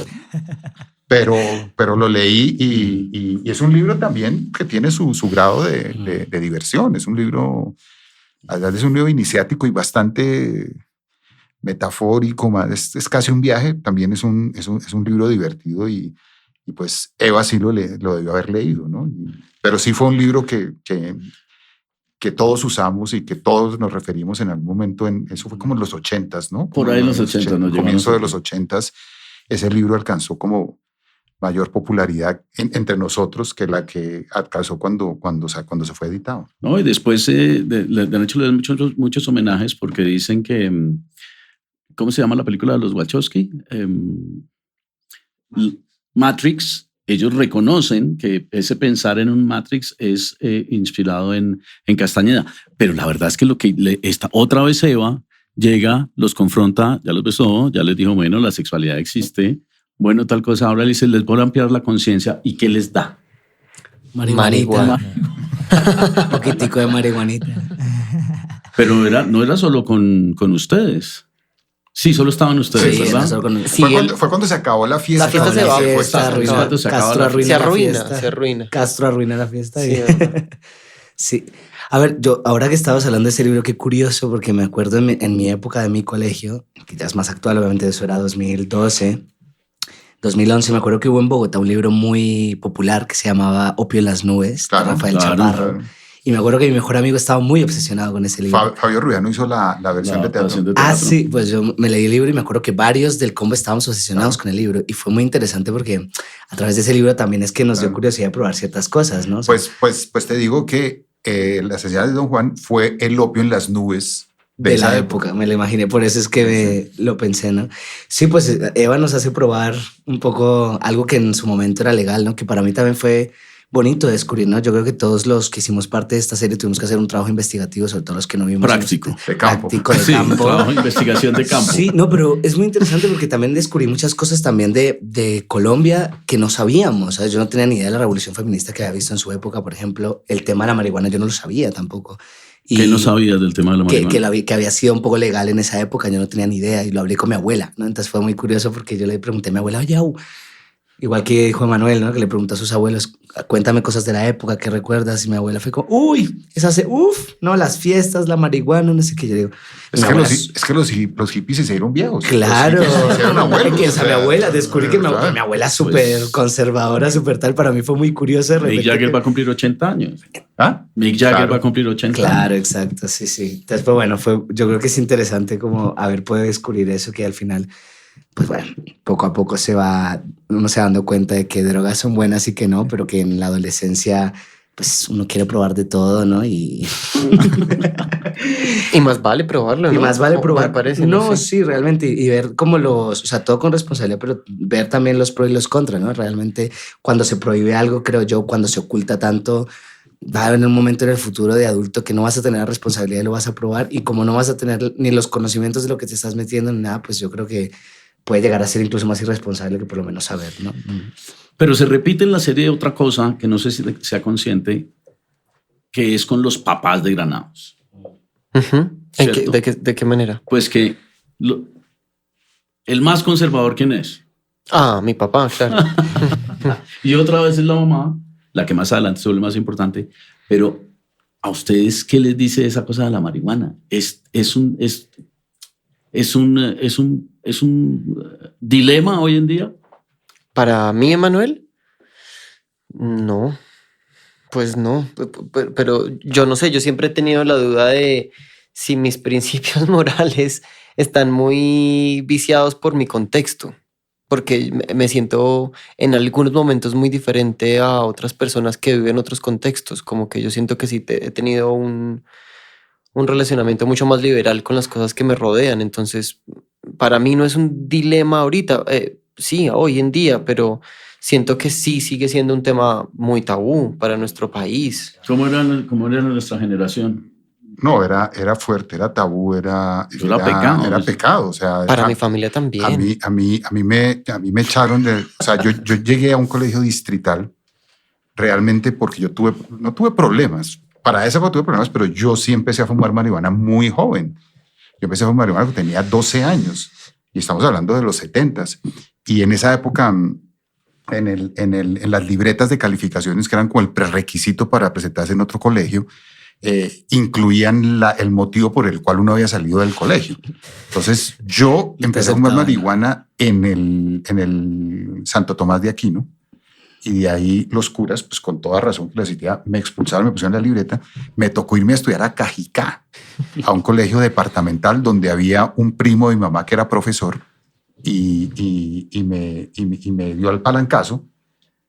pero lo leí y es un libro también que tiene su grado de diversión. Es un libro iniciático y bastante metafórico. Es casi un viaje. También es un libro divertido y pues Eva sí lo debió haber leído, ¿no? Pero sí fue un libro que todos usamos y que todos nos referimos en algún momento. Eso fue como en los 80s, ¿no? Por ahí en los 80, ¿no? Comienzo de los 80s, ese libro alcanzó como mayor popularidad entre nosotros que la que alcanzó cuando se fue editado. No, y después le han hecho muchos homenajes porque dicen que, ¿cómo se llama la película de los Wachowski? Matrix. Ellos reconocen que ese pensar en un Matrix es inspirado en Castañeda, pero la verdad es que otra vez Eva llega, los confronta, ya los besó, ya les dijo, bueno, la sexualidad existe, bueno, tal cosa. Ahora les voy a ampliar la conciencia. ¿Y qué les da? Marihuana. Un poquitico de marihuanita. Pero no era solo con ustedes. Sí, solo estaban ustedes, sí, ¿verdad? Fue cuando se acabó la fiesta. La fiesta se va. Se arruina. Castro arruina la fiesta. Sí. Sí. A ver, yo ahora que estabas hablando de ese libro, qué curioso, porque me acuerdo en mi época de mi colegio, que ya es más actual, obviamente eso era 2012, 2011, me acuerdo que hubo en Bogotá un libro muy popular que se llamaba Opio en las nubes, de Rafael Chaparro. Claro. Y me acuerdo que mi mejor amigo estaba muy obsesionado con ese libro. Fabio Rubiano hizo la versión de teatro. Sí, pues yo me leí el libro y me acuerdo que varios del combo estábamos obsesionados con el libro. Y fue muy interesante porque a través de ese libro también es que nos dio curiosidad de probar ciertas cosas, ¿no? O sea, pues te digo que Las enseñanzas de Don Juan fue el opio en las nubes de la época. Me lo imaginé, por eso es que lo pensé, ¿no? Sí, pues Eva nos hace probar un poco algo que en su momento era legal, ¿no? Que para mí también fue bonito descubrir, ¿no? Yo creo que todos los que hicimos parte de esta serie tuvimos que hacer un trabajo investigativo, sobre todo los que no vimos. Práctico. De campo. Trabajo de investigación de campo. Sí, no, pero es muy interesante porque también descubrí muchas cosas también de Colombia que no sabíamos, ¿sabes? Yo no tenía ni idea de la revolución feminista que había visto en su época, por ejemplo, el tema de la marihuana, yo no lo sabía tampoco. ¿Qué no sabías del tema de la marihuana? Que había sido un poco legal en esa época, yo no tenía ni idea y lo hablé con mi abuela, ¿no? Entonces fue muy curioso porque yo le pregunté a mi abuela, oye, igual que dijo Manuel, ¿no? Que le preguntó a sus abuelos, cuéntame cosas de la época, ¿qué recuerdas? Y mi abuela fue como, uy, no, las fiestas, la marihuana, no sé qué. Yo digo, es que los hippies se hicieron viejos. Claro. Se hicieron abuelos. Mi abuela, descubrí que mi abuela es súper conservadora, súper tal. Para mí fue muy curioso. Mick Jagger va a cumplir 80 años. ¿Ah? Mick Jagger va a cumplir 80 años. Claro, exacto, sí. Entonces, pues bueno, yo creo que es interesante como haber podido descubrir eso, que al final, pues bueno, poco a poco uno se va dando cuenta de que drogas son buenas y que no, pero que en la adolescencia pues uno quiere probar de todo, ¿no? Y más vale probarlo, ¿no? Y más vale probar. Me parece, no, sí, realmente. Y ver como o sea, todo con responsabilidad, pero ver también los pros y los contras, ¿no? Realmente cuando se prohíbe algo, creo yo, cuando se oculta tanto, va a haber un momento en el futuro de adulto que no vas a tener la responsabilidad y lo vas a probar. Y como no vas a tener ni los conocimientos de lo que te estás metiendo ni nada, pues yo creo que puede llegar a ser incluso más irresponsable que por lo menos saber, ¿no? Pero se repite en la serie otra cosa que no sé si sea consciente, que es con los papás de Granados. ¿De qué manera? Pues que el más conservador, ¿quién es? Mi papá, claro. Y otra vez es la mamá, la que más adelante se vuelve más importante. Pero ¿a ustedes qué les dice esa cosa de la marihuana? Es un dilema hoy en día. Para mí, Emanuel, No, pues no, pero yo no sé, yo siempre he tenido la duda de si mis principios morales están muy viciados por mi contexto, porque me siento en algunos momentos muy diferente a otras personas que viven otros contextos, como que yo siento que sí he tenido un relacionamiento mucho más liberal con las cosas que me rodean, entonces para mí no es un dilema ahorita, sí, hoy en día, pero siento que sí sigue siendo un tema muy tabú para nuestro país. ¿Cómo era nuestra generación? No, era fuerte, era tabú, era pecado. Era pecado, o sea, Para mi familia también. A mí me echaron de, o sea, yo llegué a un colegio distrital realmente porque no tuve problemas. Para esa época tuve problemas, pero yo sí empecé a fumar marihuana muy joven. Yo empecé a fumar marihuana cuando tenía 12 años y estamos hablando de los 70s. Y en esa época, en las libretas de calificaciones que eran como el prerequisito para presentarse en otro colegio, incluían el motivo por el cual uno había salido del colegio. Entonces yo empecé a fumar marihuana en el Santo Tomás de Aquino y de ahí los curas, pues con toda razón que la citía, me expulsaron, me pusieron en la libreta. Me tocó irme a estudiar a Cajicá, a un colegio departamental donde había un primo de mi mamá que era profesor y me dio al palancazo.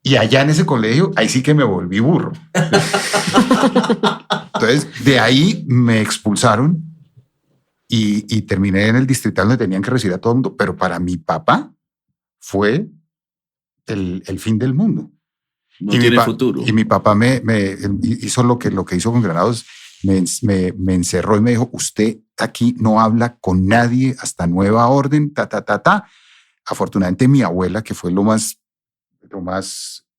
Y allá en ese colegio, ahí sí que me volví burro. Entonces, de ahí me expulsaron y terminé en el distrital donde tenían que recibir a todo el mundo. Pero para mi papá fue el fin del mundo. No tiene futuro. Y mi papá me hizo lo que hizo con Granados. Me encerró y me dijo, usted aquí no habla con nadie hasta nueva orden, Afortunadamente mi abuela, que fue lo más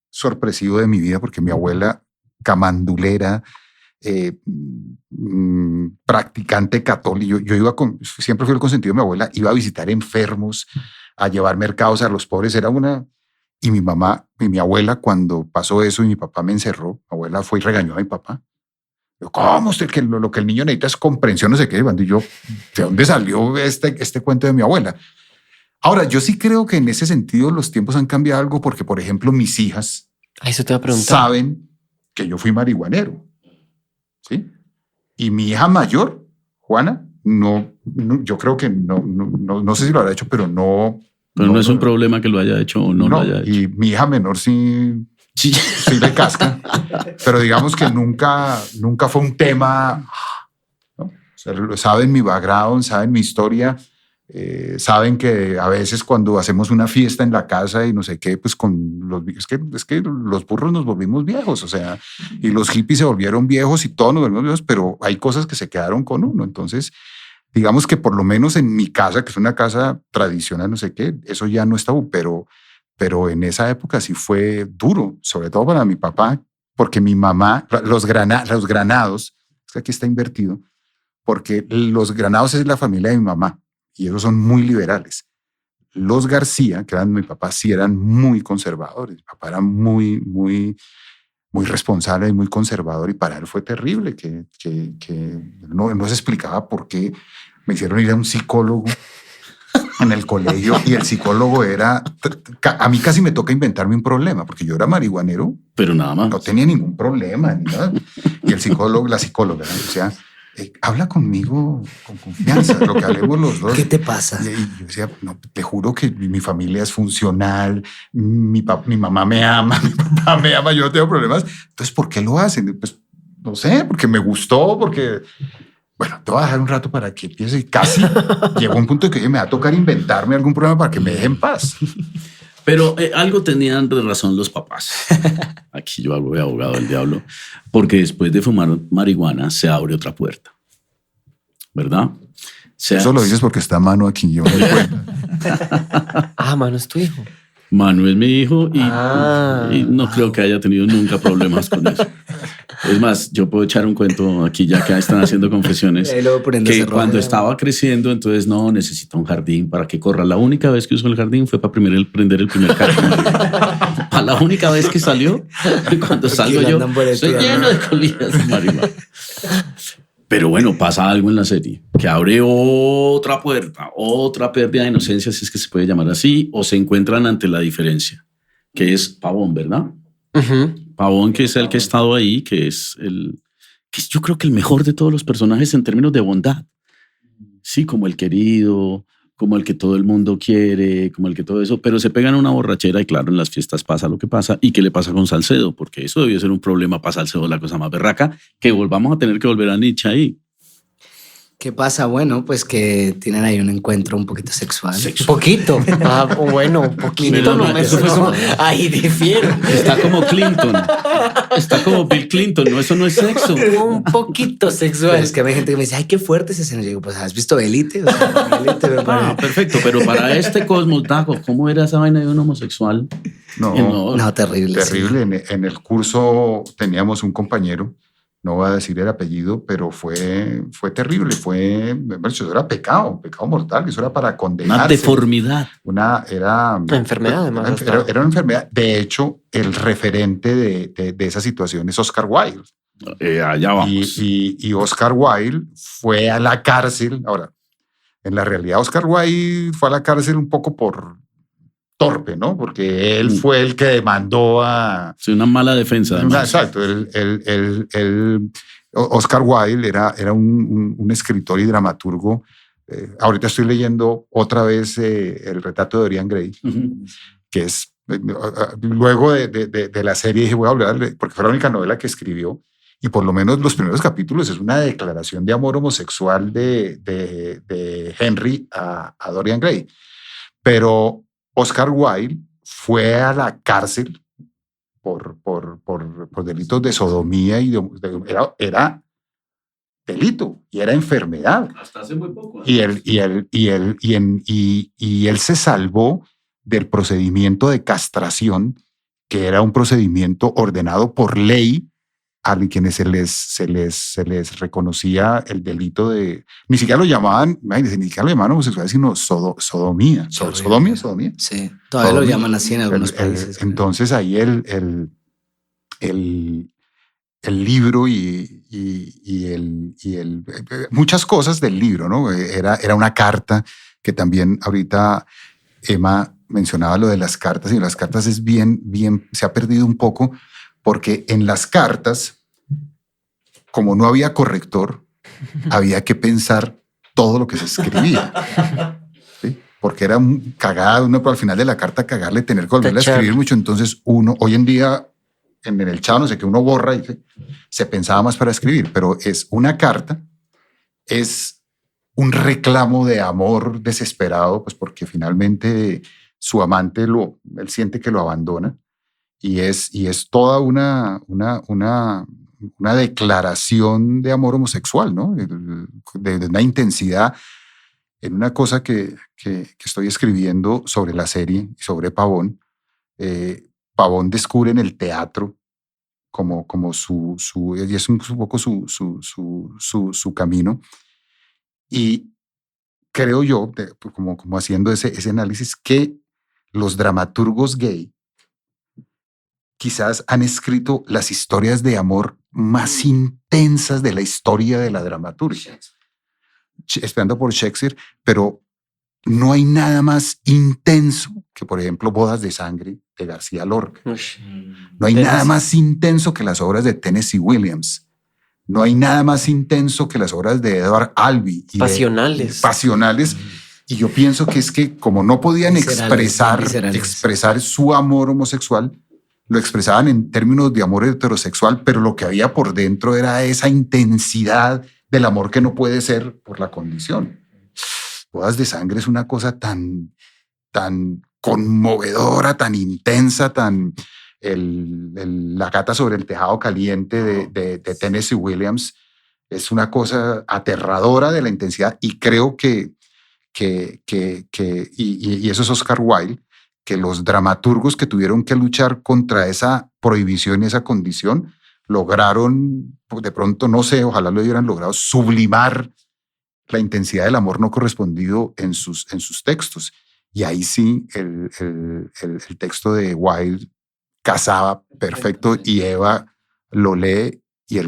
sorpresivo de mi vida, porque mi abuela, camandulera, practicante católico, siempre fui el consentido de mi abuela, iba a visitar enfermos, a llevar mercados a los pobres, y mi mamá y mi abuela, cuando pasó eso y mi papá me encerró, mi abuela fue y regañó a mi papá. Yo, ¿cómo usted que lo que el niño necesita es comprensión, no sé qué? Y yo, ¿de dónde salió este cuento de mi abuela? Ahora, yo sí creo que en ese sentido los tiempos han cambiado algo porque, por ejemplo, mis hijas saben que yo fui marihuanero, ¿sí? Y mi hija mayor, Juana, no yo creo que no sé si lo habrá hecho, pero no. Pero no es un problema que lo haya hecho o no lo haya hecho. Y mi hija menor sí le casca, pero digamos que nunca fue un tema, ¿no? O sea, saben mi background, saben mi historia. Saben que a veces cuando hacemos una fiesta en la casa y no sé qué, pues es que los burros nos volvimos viejos, o sea, y los hippies se volvieron viejos y todos nos volvimos viejos, pero hay cosas que se quedaron con uno. Entonces, digamos que por lo menos en mi casa, que es una casa tradicional, no sé qué, eso ya no está, pero en esa época sí fue duro, sobre todo para mi papá, porque mi mamá, los Granados, es que aquí está invertido, porque los Granados es la familia de mi mamá. Y ellos son muy liberales. Los García, que eran mi papá, sí eran muy conservadores. Mi papá era muy, muy, muy responsable y muy conservador. Y para él fue terrible que no se explicaba por qué me hicieron ir a un psicólogo en el colegio. Y el psicólogo a mí casi me toca inventarme un problema, porque yo era marihuanero. Pero nada más. No tenía ningún problema ni nada. Y la psicóloga, o sea, habla conmigo con confianza, lo que hablemos los dos. ¿Qué te pasa? Y yo decía, no, te juro que mi familia es funcional, mi mamá me ama, mi papá me ama, yo no tengo problemas. Entonces, ¿por qué lo hacen? Pues, no sé, porque me gustó, porque... Bueno, te voy a dejar un rato para que empiece. Y casi llegó un punto en que me va a tocar inventarme algún problema para que me dejen en paz. Pero algo tenían de razón los papás. Aquí yo hago de abogado del diablo, porque después de fumar marihuana se abre otra puerta, ¿verdad? Eso lo dices porque está Manu aquí, yo me doy cuenta. Manu es tu hijo. Manu es mi hijo y no creo que haya tenido nunca problemas con eso. Es más, yo puedo echar un cuento aquí ya que están haciendo confesiones, que cuando estaba creciendo, entonces no, necesita un jardín para que corra. La única vez que usó el jardín fue para prender el primer carro. A la única vez que salió, cuando salgo yo, estoy lleno de colillas de marihuana. Pero bueno, pasa algo en la serie que abre otra puerta, otra pérdida de inocencia, si es que se puede llamar así, o se encuentran ante la diferencia, que es Pavón, ¿verdad? Pavón, que es el que ha estado ahí, que es yo creo que el mejor de todos los personajes en términos de bondad. Sí, como el querido, como el que todo el mundo quiere, como el que todo eso, pero se pegan una borrachera y claro, en las fiestas pasa lo que pasa. ¿Y qué le pasa con Salcedo? Porque eso debió ser un problema para Salcedo, la cosa más berraca, que vamos a tener que volver a Nietzsche ahí. ¿Qué pasa? Bueno, pues que tienen ahí un encuentro un poquito sexual. Un poquito. Un poquito. Ahí difiero. Está como Clinton. Está como Bill Clinton. No, eso no es sexo. Un poquito sexual. Pero es que hay gente que me dice, ay, qué fuerte esa escena. Yo digo, pues, ¿has visto Élite? O sea, Élite perfecto. Pero para este cosmos, Dago, ¿cómo era esa vaina de un homosexual? No, terrible. Terrible. Sí. En el curso teníamos un compañero, no voy a decir el apellido, pero fue terrible. Eso era pecado mortal, eso era para condenarse. Una deformidad. Era una enfermedad, además. Era una enfermedad. De hecho, el referente de esa situación es Oscar Wilde. Allá vamos. Y Oscar Wilde fue a la cárcel. Ahora, en la realidad, Oscar Wilde fue a la cárcel un poco por torpe, ¿no? Porque él fue el que demandó a... Sí, una mala defensa. Además. Exacto. Oscar Wilde era un escritor y dramaturgo. Ahorita estoy leyendo otra vez El retrato de Dorian Gray, que es... luego de la serie dije, voy a hablar, porque fue la única novela que escribió, y por lo menos los primeros capítulos es una declaración de amor homosexual de Henry a Dorian Gray. Pero Oscar Wilde fue a la cárcel por delitos de sodomía y era delito y era enfermedad. Hasta hace muy poco. Y él se salvó del procedimiento de castración, que era un procedimiento ordenado por ley a quienes se les reconocía el delito de... Ni siquiera lo llamaban, imagínense, ni siquiera lo llamaban homosexualidad, sino sodomía. ¿Sodomía? Sí, todavía lo llaman así en algunos países. Entonces ahí el libro y muchas cosas del libro, ¿no? Era una carta que también ahorita Emma mencionaba lo de las cartas, y las cartas es bien, se ha perdido un poco, porque en las cartas, como no había corrector, había que pensar todo lo que se escribía. ¿Sí? Porque era cagada, pero al final de la carta cagarle, tener que volverla a escribir mucho. Entonces hoy en día, en el chat, no sé qué, uno borra y se pensaba más para escribir, pero es una carta, es un reclamo de amor desesperado, pues porque finalmente su amante él siente que lo abandona. Y es toda una declaración de amor homosexual, ¿no? De una intensidad en una cosa que estoy escribiendo sobre la serie, sobre Pavón. Pavón descubre en el teatro como y es un poco su camino. Y creo yo, como haciendo ese análisis, que los dramaturgos gay quizás han escrito las historias de amor más intensas de la historia de la dramaturgia. Esperando por Shakespeare, pero no hay nada más intenso que, por ejemplo, Bodas de Sangre de García Lorca. No hay nada más intenso que las obras de Tennessee Williams. No hay nada más intenso que las obras de Edward Albee. Pasionales. Y yo pienso que es que como no podían expresar su amor homosexual, lo expresaban en términos de amor heterosexual, pero lo que había por dentro era esa intensidad del amor que no puede ser por la condición. Bodas de Sangre es una cosa tan conmovedora, tan intensa, La gata sobre el tejado caliente de Tennessee Williams es una cosa aterradora de la intensidad, y creo que eso es Oscar Wilde, que los dramaturgos que tuvieron que luchar contra esa prohibición y esa condición lograron, de pronto, no sé, ojalá lo hubieran logrado, sublimar la intensidad del amor no correspondido en sus textos. Y ahí sí el texto de Wilde casaba perfecto, y Eva lo lee, y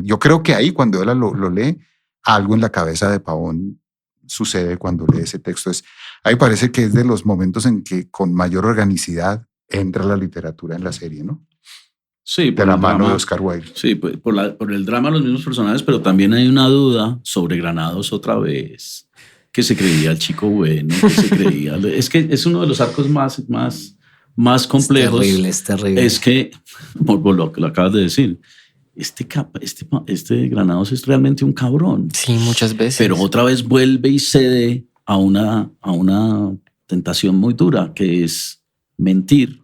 yo creo que ahí, cuando ella lo lee, algo en la cabeza de Pavón sucede cuando lee ese texto. Ahí parece que es de los momentos en que con mayor organicidad entra la literatura en la serie, ¿no? Sí, de la mano de Oscar Wilde. Sí, por el drama de los mismos personajes, pero también hay una duda sobre Granados otra vez, que se creía el chico bueno, que se creía... Es que es uno de los arcos más complejos. Es terrible. Es que, por lo que lo acabas de decir, este Granados es realmente un cabrón. Sí, muchas veces. Pero otra vez vuelve y cede a una tentación muy dura, que es mentir.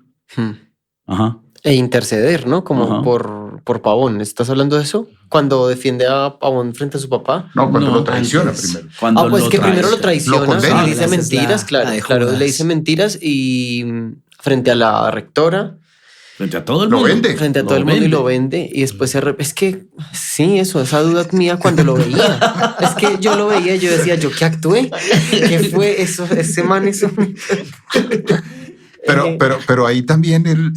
Ajá. E interceder, ¿no? Como por Pavón. ¿Estás hablando de eso? Cuando defiende a Pavón frente a su papá. No, cuando lo traiciona antes. primero. Pues que primero lo traiciona, condena. le dice mentiras, claro, le dice mentiras y frente a la rectora. Frente a todo el Lo mundo. vende. Frente a todo el mundo y lo vende. Y después se es que sí, esa duda mía cuando lo veía. Es que yo lo veía y yo decía, ¿yo qué actué? ¿Qué fue eso? Ese man, eso. Pero ahí también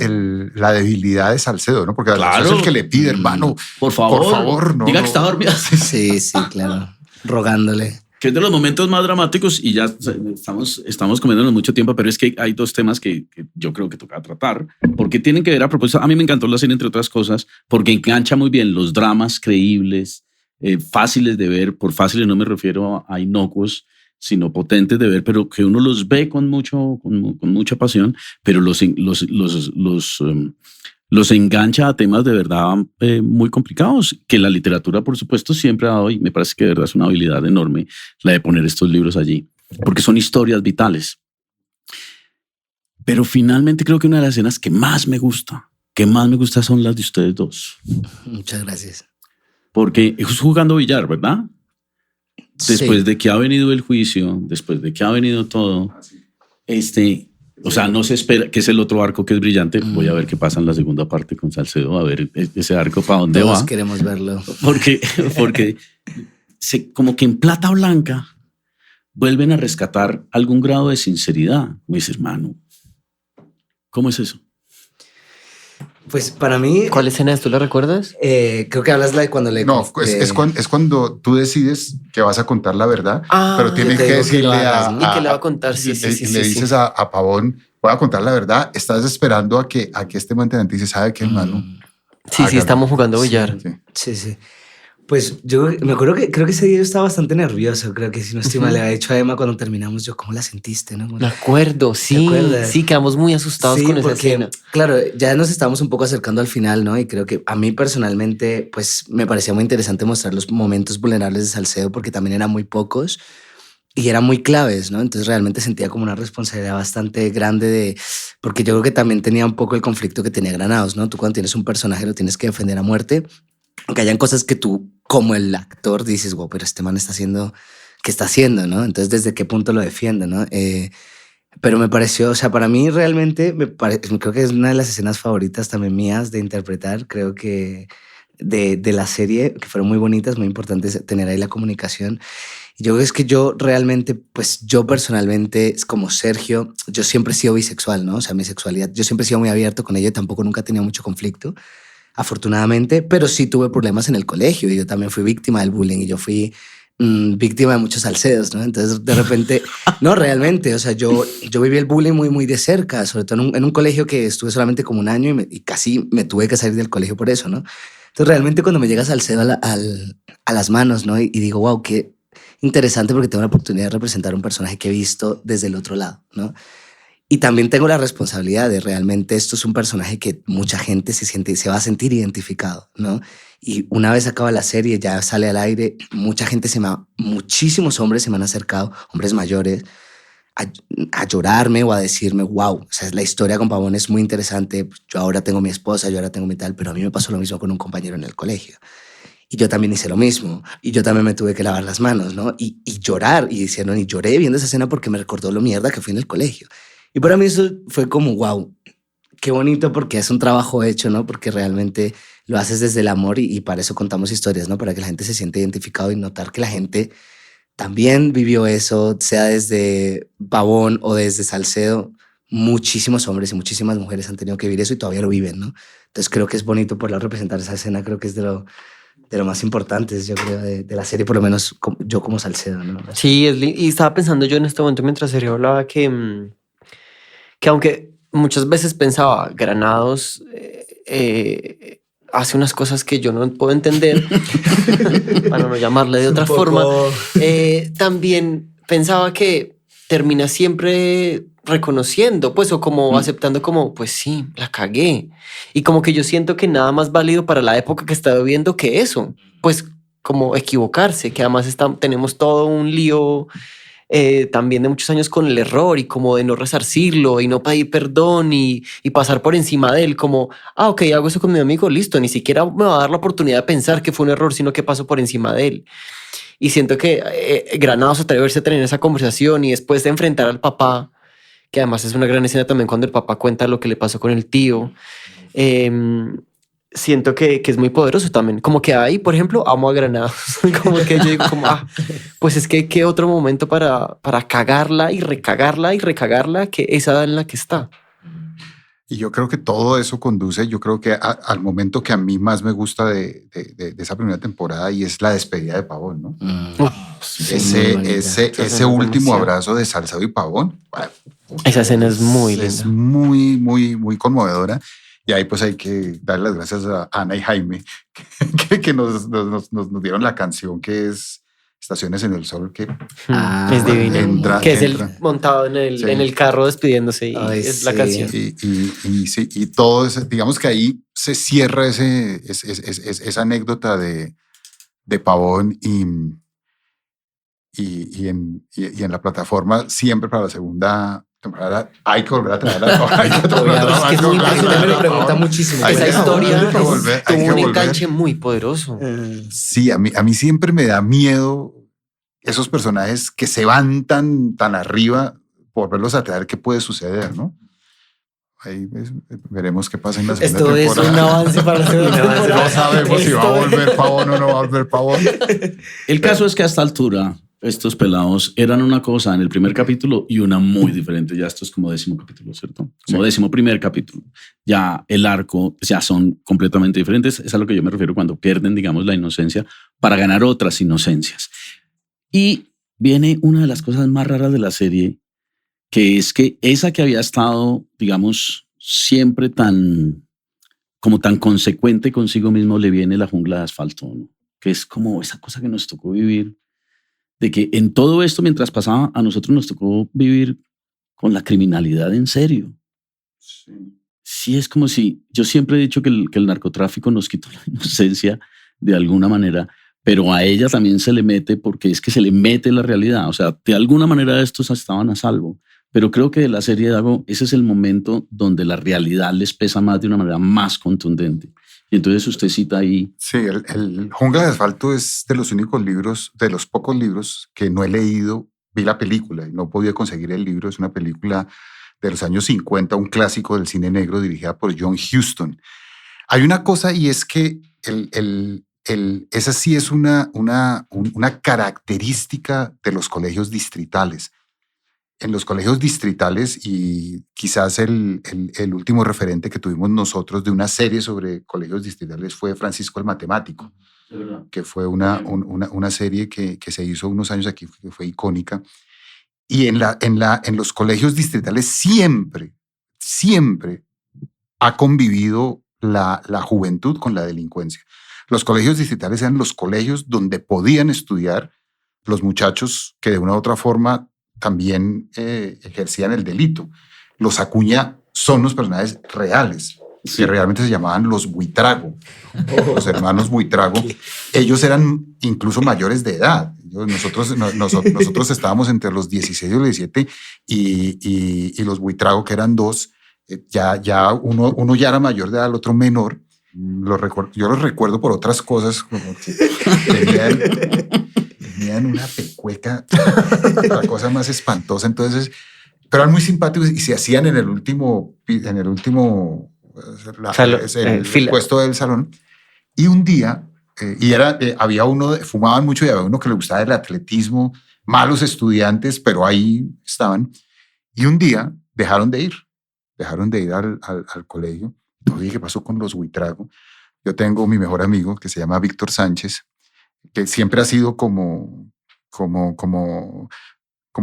la debilidad de Salcedo, ¿no? Porque claro, es el que le pide, hermano, por favor, no. Diga que está dormida. Sí, claro. Rogándole. Que es de los momentos más dramáticos y ya estamos comiéndonos mucho tiempo, pero es que hay dos temas que yo creo que toca tratar, porque tienen que ver a propósito. A mí me encantó la serie, entre otras cosas, porque engancha muy bien los dramas creíbles, fáciles de ver. Por fáciles no me refiero a inocuos, sino potentes de ver, pero que uno los ve con mucha pasión, pero los engancha a temas de verdad muy complicados, que la literatura, por supuesto, siempre ha dado, y me parece que de verdad es una habilidad enorme la de poner estos libros allí, porque son historias vitales. Pero finalmente creo que una de las escenas que más me gusta son las de ustedes dos. Muchas gracias. Porque es jugando billar, ¿verdad? Después de que ha venido el juicio, después de que ha venido todo, o sea, no se espera, que es el otro arco que es brillante. Voy a ver qué pasa en la segunda parte con Salcedo, a ver ese arco para dónde Todos va. Queremos verlo. Porque como que en Plata Blanca vuelven a rescatar algún grado de sinceridad. Me dice, hermano, ¿cómo es eso? Pues para mí... ¿Cuál escena es? ¿Tú la recuerdas? Creo que hablas de cuando le... No, es cuando tú decides que vas a contar la verdad, pero tienes que decirle y que le va a contar, sí. Le dices a Pavón, voy a contar la verdad, estás esperando a que este mantenente dice, ¿sabe qué, hermano? Sí, estamos jugando billar. Sí. Pues yo me acuerdo que creo que ese día yo estaba bastante nervioso. Creo que si no estoy mal, le había dicho a Emma cuando terminamos, yo, ¿cómo la sentiste? ¿No? Me acuerdo, sí. Sí, quedamos muy asustados con esa escena. Claro, ya nos estábamos un poco acercando al final, ¿no? Y creo que a mí personalmente, pues me parecía muy interesante mostrar los momentos vulnerables de Salcedo porque también eran muy pocos y eran muy claves, ¿no? Entonces realmente sentía como una responsabilidad bastante grande porque yo creo que también tenía un poco el conflicto que tenía Granados, ¿no? Tú cuando tienes un personaje lo tienes que defender a muerte. Aunque hayan cosas que tú, como el actor, dices, wow, pero este man está haciendo, ¿qué está haciendo? ¿No? Entonces, ¿desde qué punto lo defiende? ¿No? Pero me pareció, o sea, para mí realmente, creo que es una de las escenas favoritas también mías de interpretar, creo que de la serie, que fueron muy bonitas, muy importantes tener ahí la comunicación. Y yo creo que es que yo realmente, pues yo personalmente, como Sergio, yo siempre he sido bisexual, ¿no? O sea, mi sexualidad, yo siempre he sido muy abierto con ella y tampoco nunca he tenido mucho conflicto. Afortunadamente, pero sí tuve problemas en el colegio y yo también fui víctima del bullying y yo fui víctima de muchos salcedos, ¿no? Entonces, de repente, no, realmente, o sea, yo viví el bullying muy de cerca, sobre todo en un colegio que estuve solamente como un año y casi me tuve que salir del colegio por eso, ¿no? Entonces, realmente cuando me llega Salcedo a las manos, ¿no? Y digo, wow, qué interesante porque tengo la oportunidad de representar un personaje que he visto desde el otro lado, ¿no? Y también tengo la responsabilidad de realmente esto es un personaje que mucha gente se va a sentir identificado, ¿no? Y una vez acaba la serie, ya sale al aire, muchísimos hombres se me han acercado, hombres mayores, a llorarme o a decirme, wow, o sea, la historia con Pavón es muy interesante, yo ahora tengo mi esposa, yo ahora tengo mi tal, pero a mí me pasó lo mismo con un compañero en el colegio. Y yo también hice lo mismo. Y yo también me tuve que lavar las manos, ¿no? Y llorar. Y diciendo, y lloré viendo esa escena porque me recordó lo mierda que fui en el colegio. Y para mí eso fue como, wow, qué bonito porque es un trabajo hecho, ¿no? Porque realmente lo haces desde el amor y para eso contamos historias, ¿no? Para que la gente se siente identificado y notar que la gente también vivió eso, sea desde Pavón o desde Salcedo. Muchísimos hombres y muchísimas mujeres han tenido que vivir eso y todavía lo viven, ¿no? Entonces creo que es bonito poder representar esa escena, creo que es de lo más importante, yo creo, de la serie, por lo menos yo como Salcedo, ¿no? Sí, y estaba pensando yo en este momento mientras Sergio hablaba que aunque muchas veces pensaba, Granados hace unas cosas que yo no puedo entender, para no llamarle de otra forma. También pensaba que termina siempre reconociendo, pues, o como aceptando como, pues sí, la cagué. Y como que yo siento que nada más válido para la época que está viviendo que eso, pues como equivocarse, que además tenemos todo un lío también de muchos años con el error y como de no resarcirlo y no pedir perdón y pasar por encima de él como, ok, hago eso con mi amigo, listo, ni siquiera me va a dar la oportunidad de pensar que fue un error, sino que paso por encima de él. Y siento que Granados atreverse a tener esa conversación y después de enfrentar al papá, que además es una gran escena también cuando el papá cuenta lo que le pasó con el tío, siento que es muy poderoso también. Como que ahí, por ejemplo, amo a Granados. Como que yo digo como, pues es que qué otro momento para cagarla y recagarla que esa en la que está. Y yo creo que todo eso conduce, yo creo que al momento que a mí más me gusta de esa primera temporada, y es la despedida de Pavón, ¿no? Ese último abrazo de Salcedo y Pavón. Esa escena es muy linda. Es muy, muy, muy conmovedora. Y ahí pues hay que darle las gracias a Ana y Jaime que nos dieron la canción que es Estaciones en el Sol, que es divino. Que es el montado en el carro despidiéndose y es la canción. Y todo eso, digamos que ahí se cierra esa anécdota de Pavón y en la plataforma siempre para la segunda temporada hay que volver a traerla. Es que me lo pregunta muchísimo. Esa historia tuvo un enganche muy poderoso. Sí, a mí siempre me da miedo esos personajes que se van tan arriba, por verlos a traer, qué puede suceder, ¿no? Ahí veremos qué pasa en la segunda temporada. Esto es un avance para la segunda temporada. No sabemos si va a volver Pavón o no va a volver Pavón. El caso es que a esta altura estos pelados eran una cosa en el primer capítulo y una muy diferente. Ya esto es como 10º capítulo, ¿cierto? Como 11º capítulo. Ya el arco ya son completamente diferentes. Es a lo que yo me refiero cuando pierden, digamos, la inocencia para ganar otras inocencias. Y viene una de las cosas más raras de la serie, que es que esa que había estado, digamos, siempre tan consecuente consigo mismo, le viene la jungla de asfalto, ¿no? Que es como esa cosa que nos tocó vivir, de que en todo esto, mientras pasaba, a nosotros nos tocó vivir con la criminalidad en serio. Sí, es como si, yo siempre he dicho que el narcotráfico nos quitó la inocencia de alguna manera, pero a ella también se le mete, porque es que se le mete la realidad. O sea, de alguna manera estos estaban a salvo, pero creo que de la serie de Dago, ese es el momento donde la realidad les pesa más de una manera más contundente. Y entonces usted cita ahí. Sí, el Jungla de Asfalto es de los únicos libros, de los pocos libros que no he leído. Vi la película y no podía conseguir el libro. Es una película de los años 50, un clásico del cine negro dirigida por John Huston. Hay una cosa, y es que esa sí es una característica de los colegios distritales. En los colegios distritales, y quizás el último referente que tuvimos nosotros de una serie sobre colegios distritales fue Francisco el Matemático, que fue una serie que se hizo unos años aquí, que fue icónica. Y en los colegios distritales siempre ha convivido la juventud con la delincuencia. Los colegios distritales eran los colegios donde podían estudiar los muchachos que de una u otra forma también ejercían el delito. Los Acuña son los personajes reales, que realmente se llamaban los Buitrago, los hermanos Buitrago. Ellos eran incluso mayores de edad. Nosotros estábamos entre los 16 y los 17 y los Buitrago, que eran dos, uno ya era mayor de edad, el otro menor. Yo los recuerdo por otras cosas, como que tenían una pecueca, la cosa más espantosa. Entonces, pero eran muy simpáticos y se hacían en el último puesto del salón. Y un día, había fumaban mucho y había uno que le gustaba el atletismo, malos estudiantes, pero ahí estaban. Y un día dejaron de ir al colegio. Oye, ¿qué pasó con los Buitrago? Yo tengo mi mejor amigo que se llama Víctor Sánchez, que siempre ha sido como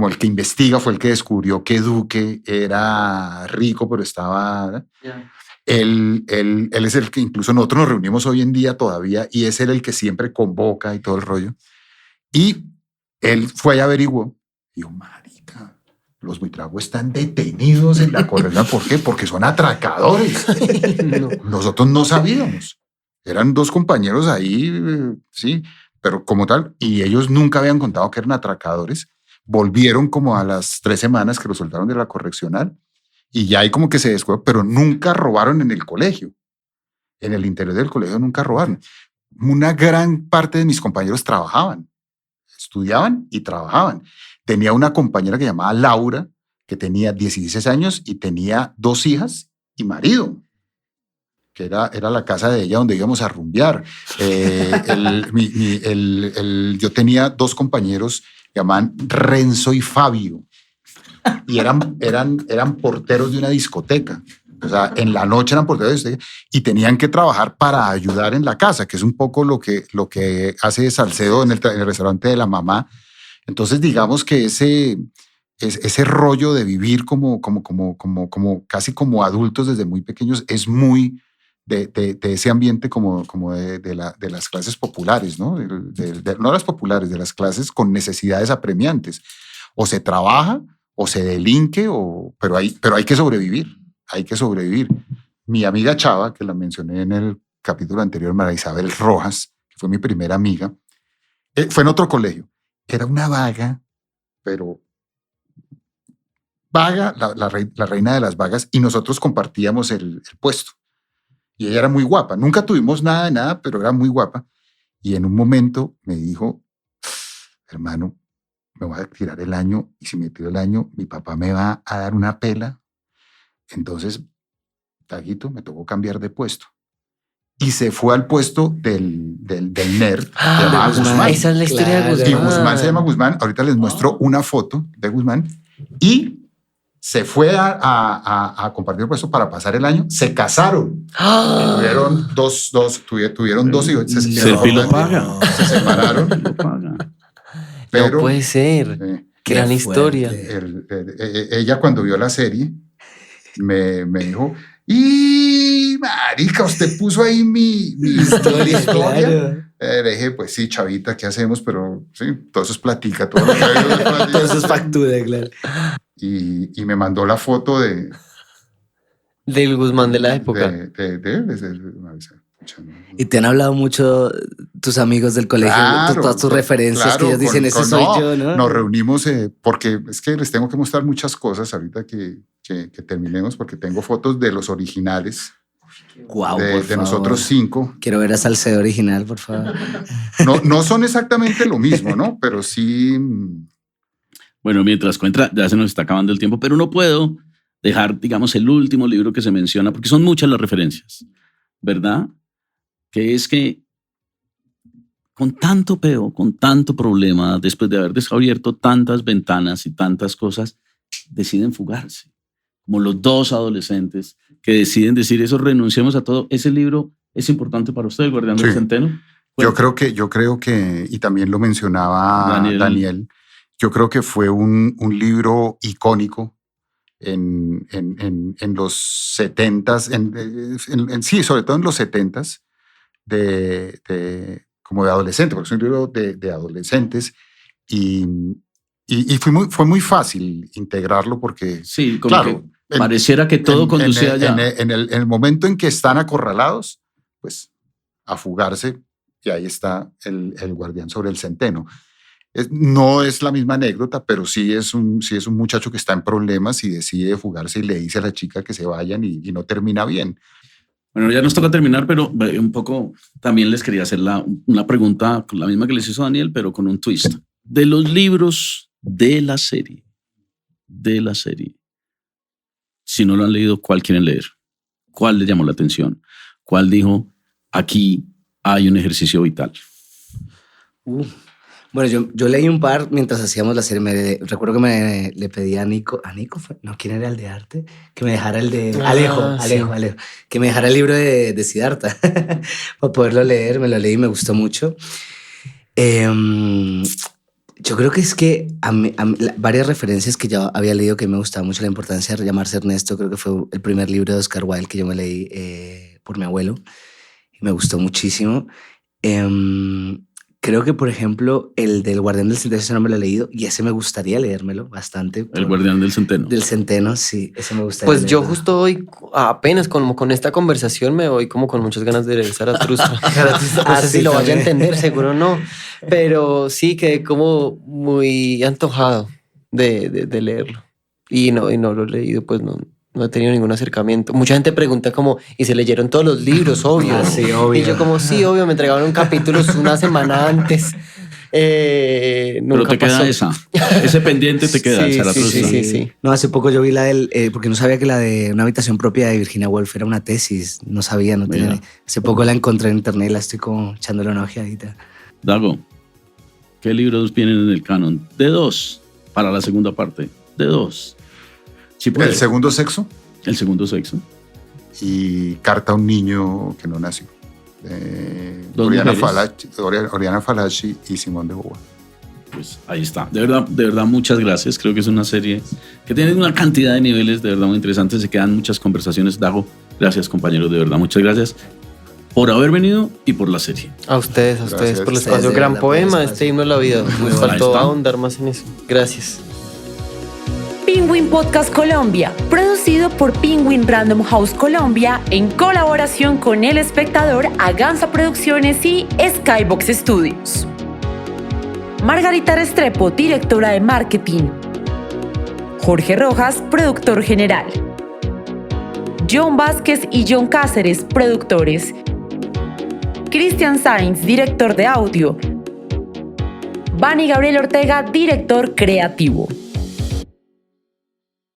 el que investiga, fue el que descubrió que Duque era rico, pero estaba... Yeah. Él es el que incluso nosotros nos reunimos hoy en día todavía y es él el que siempre convoca y todo el rollo. Y él fue y averiguó. Y yo, marica, los Buitrago están detenidos en la corrida. ¿Por qué? Porque son atracadores. Nosotros no sabíamos. Eran 2 compañeros ahí, sí, pero como tal, y ellos nunca habían contado que eran atracadores. Volvieron como a las 3 semanas que lo soltaron de la correccional y ya ahí como que se descubrió, pero nunca robaron en el colegio. En el interior del colegio nunca robaron. Una gran parte de mis compañeros trabajaban, estudiaban y trabajaban. Tenía una compañera que llamaba Laura, que tenía 16 años y tenía 2 hijas y marido, que era la casa de ella donde íbamos a rumbear. Yo tenía 2 compañeros que llamaban Renzo y Fabio y eran porteros de una discoteca. O sea, en la noche eran porteros de discoteca y tenían que trabajar para ayudar en la casa, que es un poco lo que hace Salcedo en el restaurante de la mamá. Entonces, digamos que ese rollo de vivir como casi como adultos desde muy pequeños es muy de ese ambiente como de las clases populares, ¿no? No las populares, de las clases con necesidades apremiantes. O se trabaja o se delinque, pero hay que sobrevivir, hay que sobrevivir. Mi amiga Chava, que la mencioné en el capítulo anterior, María Isabel Rojas, que fue mi primera amiga, fue en otro colegio. Era una vaga, pero vaga, la reina de las vagas, y nosotros compartíamos el puesto. Y ella era muy guapa. Nunca tuvimos nada de nada, pero era muy guapa. Y en un momento me dijo, hermano, me voy a tirar el año y si me tiro el año, mi papá me va a dar una pela. Entonces, Taguito, me tocó cambiar de puesto. Y se fue al puesto del nerd. Se llamaba Guzmán. Esa es la historia de Guzmán. Y Guzmán se llama Guzmán. Ahorita les muestro una foto de Guzmán. Y se fue a compartir puesto para pasar el año. Se casaron. Tuvieron dos hijos. Serpi lo paga. Se separaron. Lo paga. Pero, no puede ser. Gran historia. Ella cuando vio la serie me dijo, y marica, usted puso ahí mi historia. Claro. Le dije, pues sí, chavita, ¿qué hacemos? Pero sí, todo eso es platica, todo lo que hay es platica. Todo eso es factura, claro. Y me mandó la foto del Guzmán de la época. Y te han hablado mucho tus amigos del colegio, claro, todas tus referencias, que ellos dicen, ese soy yo, ¿no? Nos reunimos porque es que les tengo que mostrar muchas cosas ahorita que terminemos, porque tengo fotos de los originales. Wow, de nosotros 5. Quiero ver a Salcedo original, por favor. No son exactamente lo mismo, ¿no? Pero sí. Bueno, mientras cuenta, ya se nos está acabando el tiempo, pero no puedo dejar, digamos, el último libro que se menciona, porque son muchas las referencias, ¿verdad? Que es que con tanto peo, con tanto problema, después de haber desabierto tantas ventanas y tantas cosas, deciden fugarse. Como los 2 adolescentes que deciden decir eso, renunciemos a todo. ¿Ese libro es importante para usted, El Guardián del Centeno? Bueno, yo creo que, y también lo mencionaba Daniel, yo creo que fue un libro icónico en los 70s, sí, sobre todo en los 70s, como de adolescente, porque es un libro de adolescentes, y fue muy fácil integrarlo porque, sí, como claro, que pareciera que todo conducía allá. En el momento en que están acorralados, pues a fugarse, y ahí está el guardián sobre el centeno. No es la misma anécdota, pero sí es un muchacho que está en problemas y decide fugarse y le dice a la chica que se vayan y no termina bien. Bueno, ya nos toca terminar, pero un poco también les quería hacer una pregunta, la misma que les hizo Daniel, pero con un twist. De los libros de la serie, si no lo han leído, ¿cuál quieren leer? ¿Cuál les llamó la atención? ¿Cuál dijo, aquí hay un ejercicio vital? Bueno, yo leí un par mientras hacíamos la serie. Recuerdo que le pedí a Nico, no, ¿quién era el de arte? Que me dejara el de Alejo, que me dejara el libro de Siddhartha para poderlo leer. Me lo leí y me gustó mucho. Yo creo que es que varias referencias que yo había leído que me gustaba mucho la importancia de llamarse Ernesto. Creo que fue el primer libro de Oscar Wilde que yo me leí por mi abuelo y me gustó muchísimo. Creo que, por ejemplo, el del Guardián del Centeno, ese no me lo he leído y ese me gustaría leérmelo bastante. El Guardián del Centeno. Del Centeno, sí, ese me gustaría Pues leerlo. yo justo hoy, apenas como con esta conversación, me voy como con muchas ganas de leer Zaratustra. No sé si lo vaya a entender, seguro no. Pero sí quedé como muy antojado de leerlo. Y no lo he leído, pues no he tenido ningún acercamiento. Mucha gente pregunta como, ¿y se leyeron todos los libros? Obvio. Sí, obvio. Y yo como, sí, obvio, me entregaron capítulos una semana antes. Pero te queda ese pendiente te queda. Sí. No, hace poco yo vi la del, porque no sabía que la de Una habitación propia de Virginia Woolf era una tesis. No sabía, no tenía. Hace poco la encontré en internet y la estoy como echándole una ojeadita. Dago, ¿qué libros vienen en el canon? De 2 para la segunda parte. De 2. Sí, El segundo sexo. El segundo sexo. Y Carta a un niño que no nació. Oriana Fallaci y Simón de Beauvoir. Pues ahí está. De verdad, muchas gracias. Creo que es una serie que tiene una cantidad de niveles de verdad muy interesantes. Se quedan muchas conversaciones. Dago, gracias, compañeros. De verdad, muchas gracias por haber venido y por la serie. A ustedes por el espacio. Gran poema, este himno de la vida. Me faltó ahondar más en eso. Gracias. Penguin Podcast Colombia, producido por Penguin Random House Colombia en colaboración con El Espectador, Aganza Producciones y Skybox Studios. Margarita Restrepo, directora de marketing. Jorge Rojas, productor general. John Vázquez y John Cáceres, productores. Cristian Sainz, director de audio. Vani Gabriel Ortega, director creativo.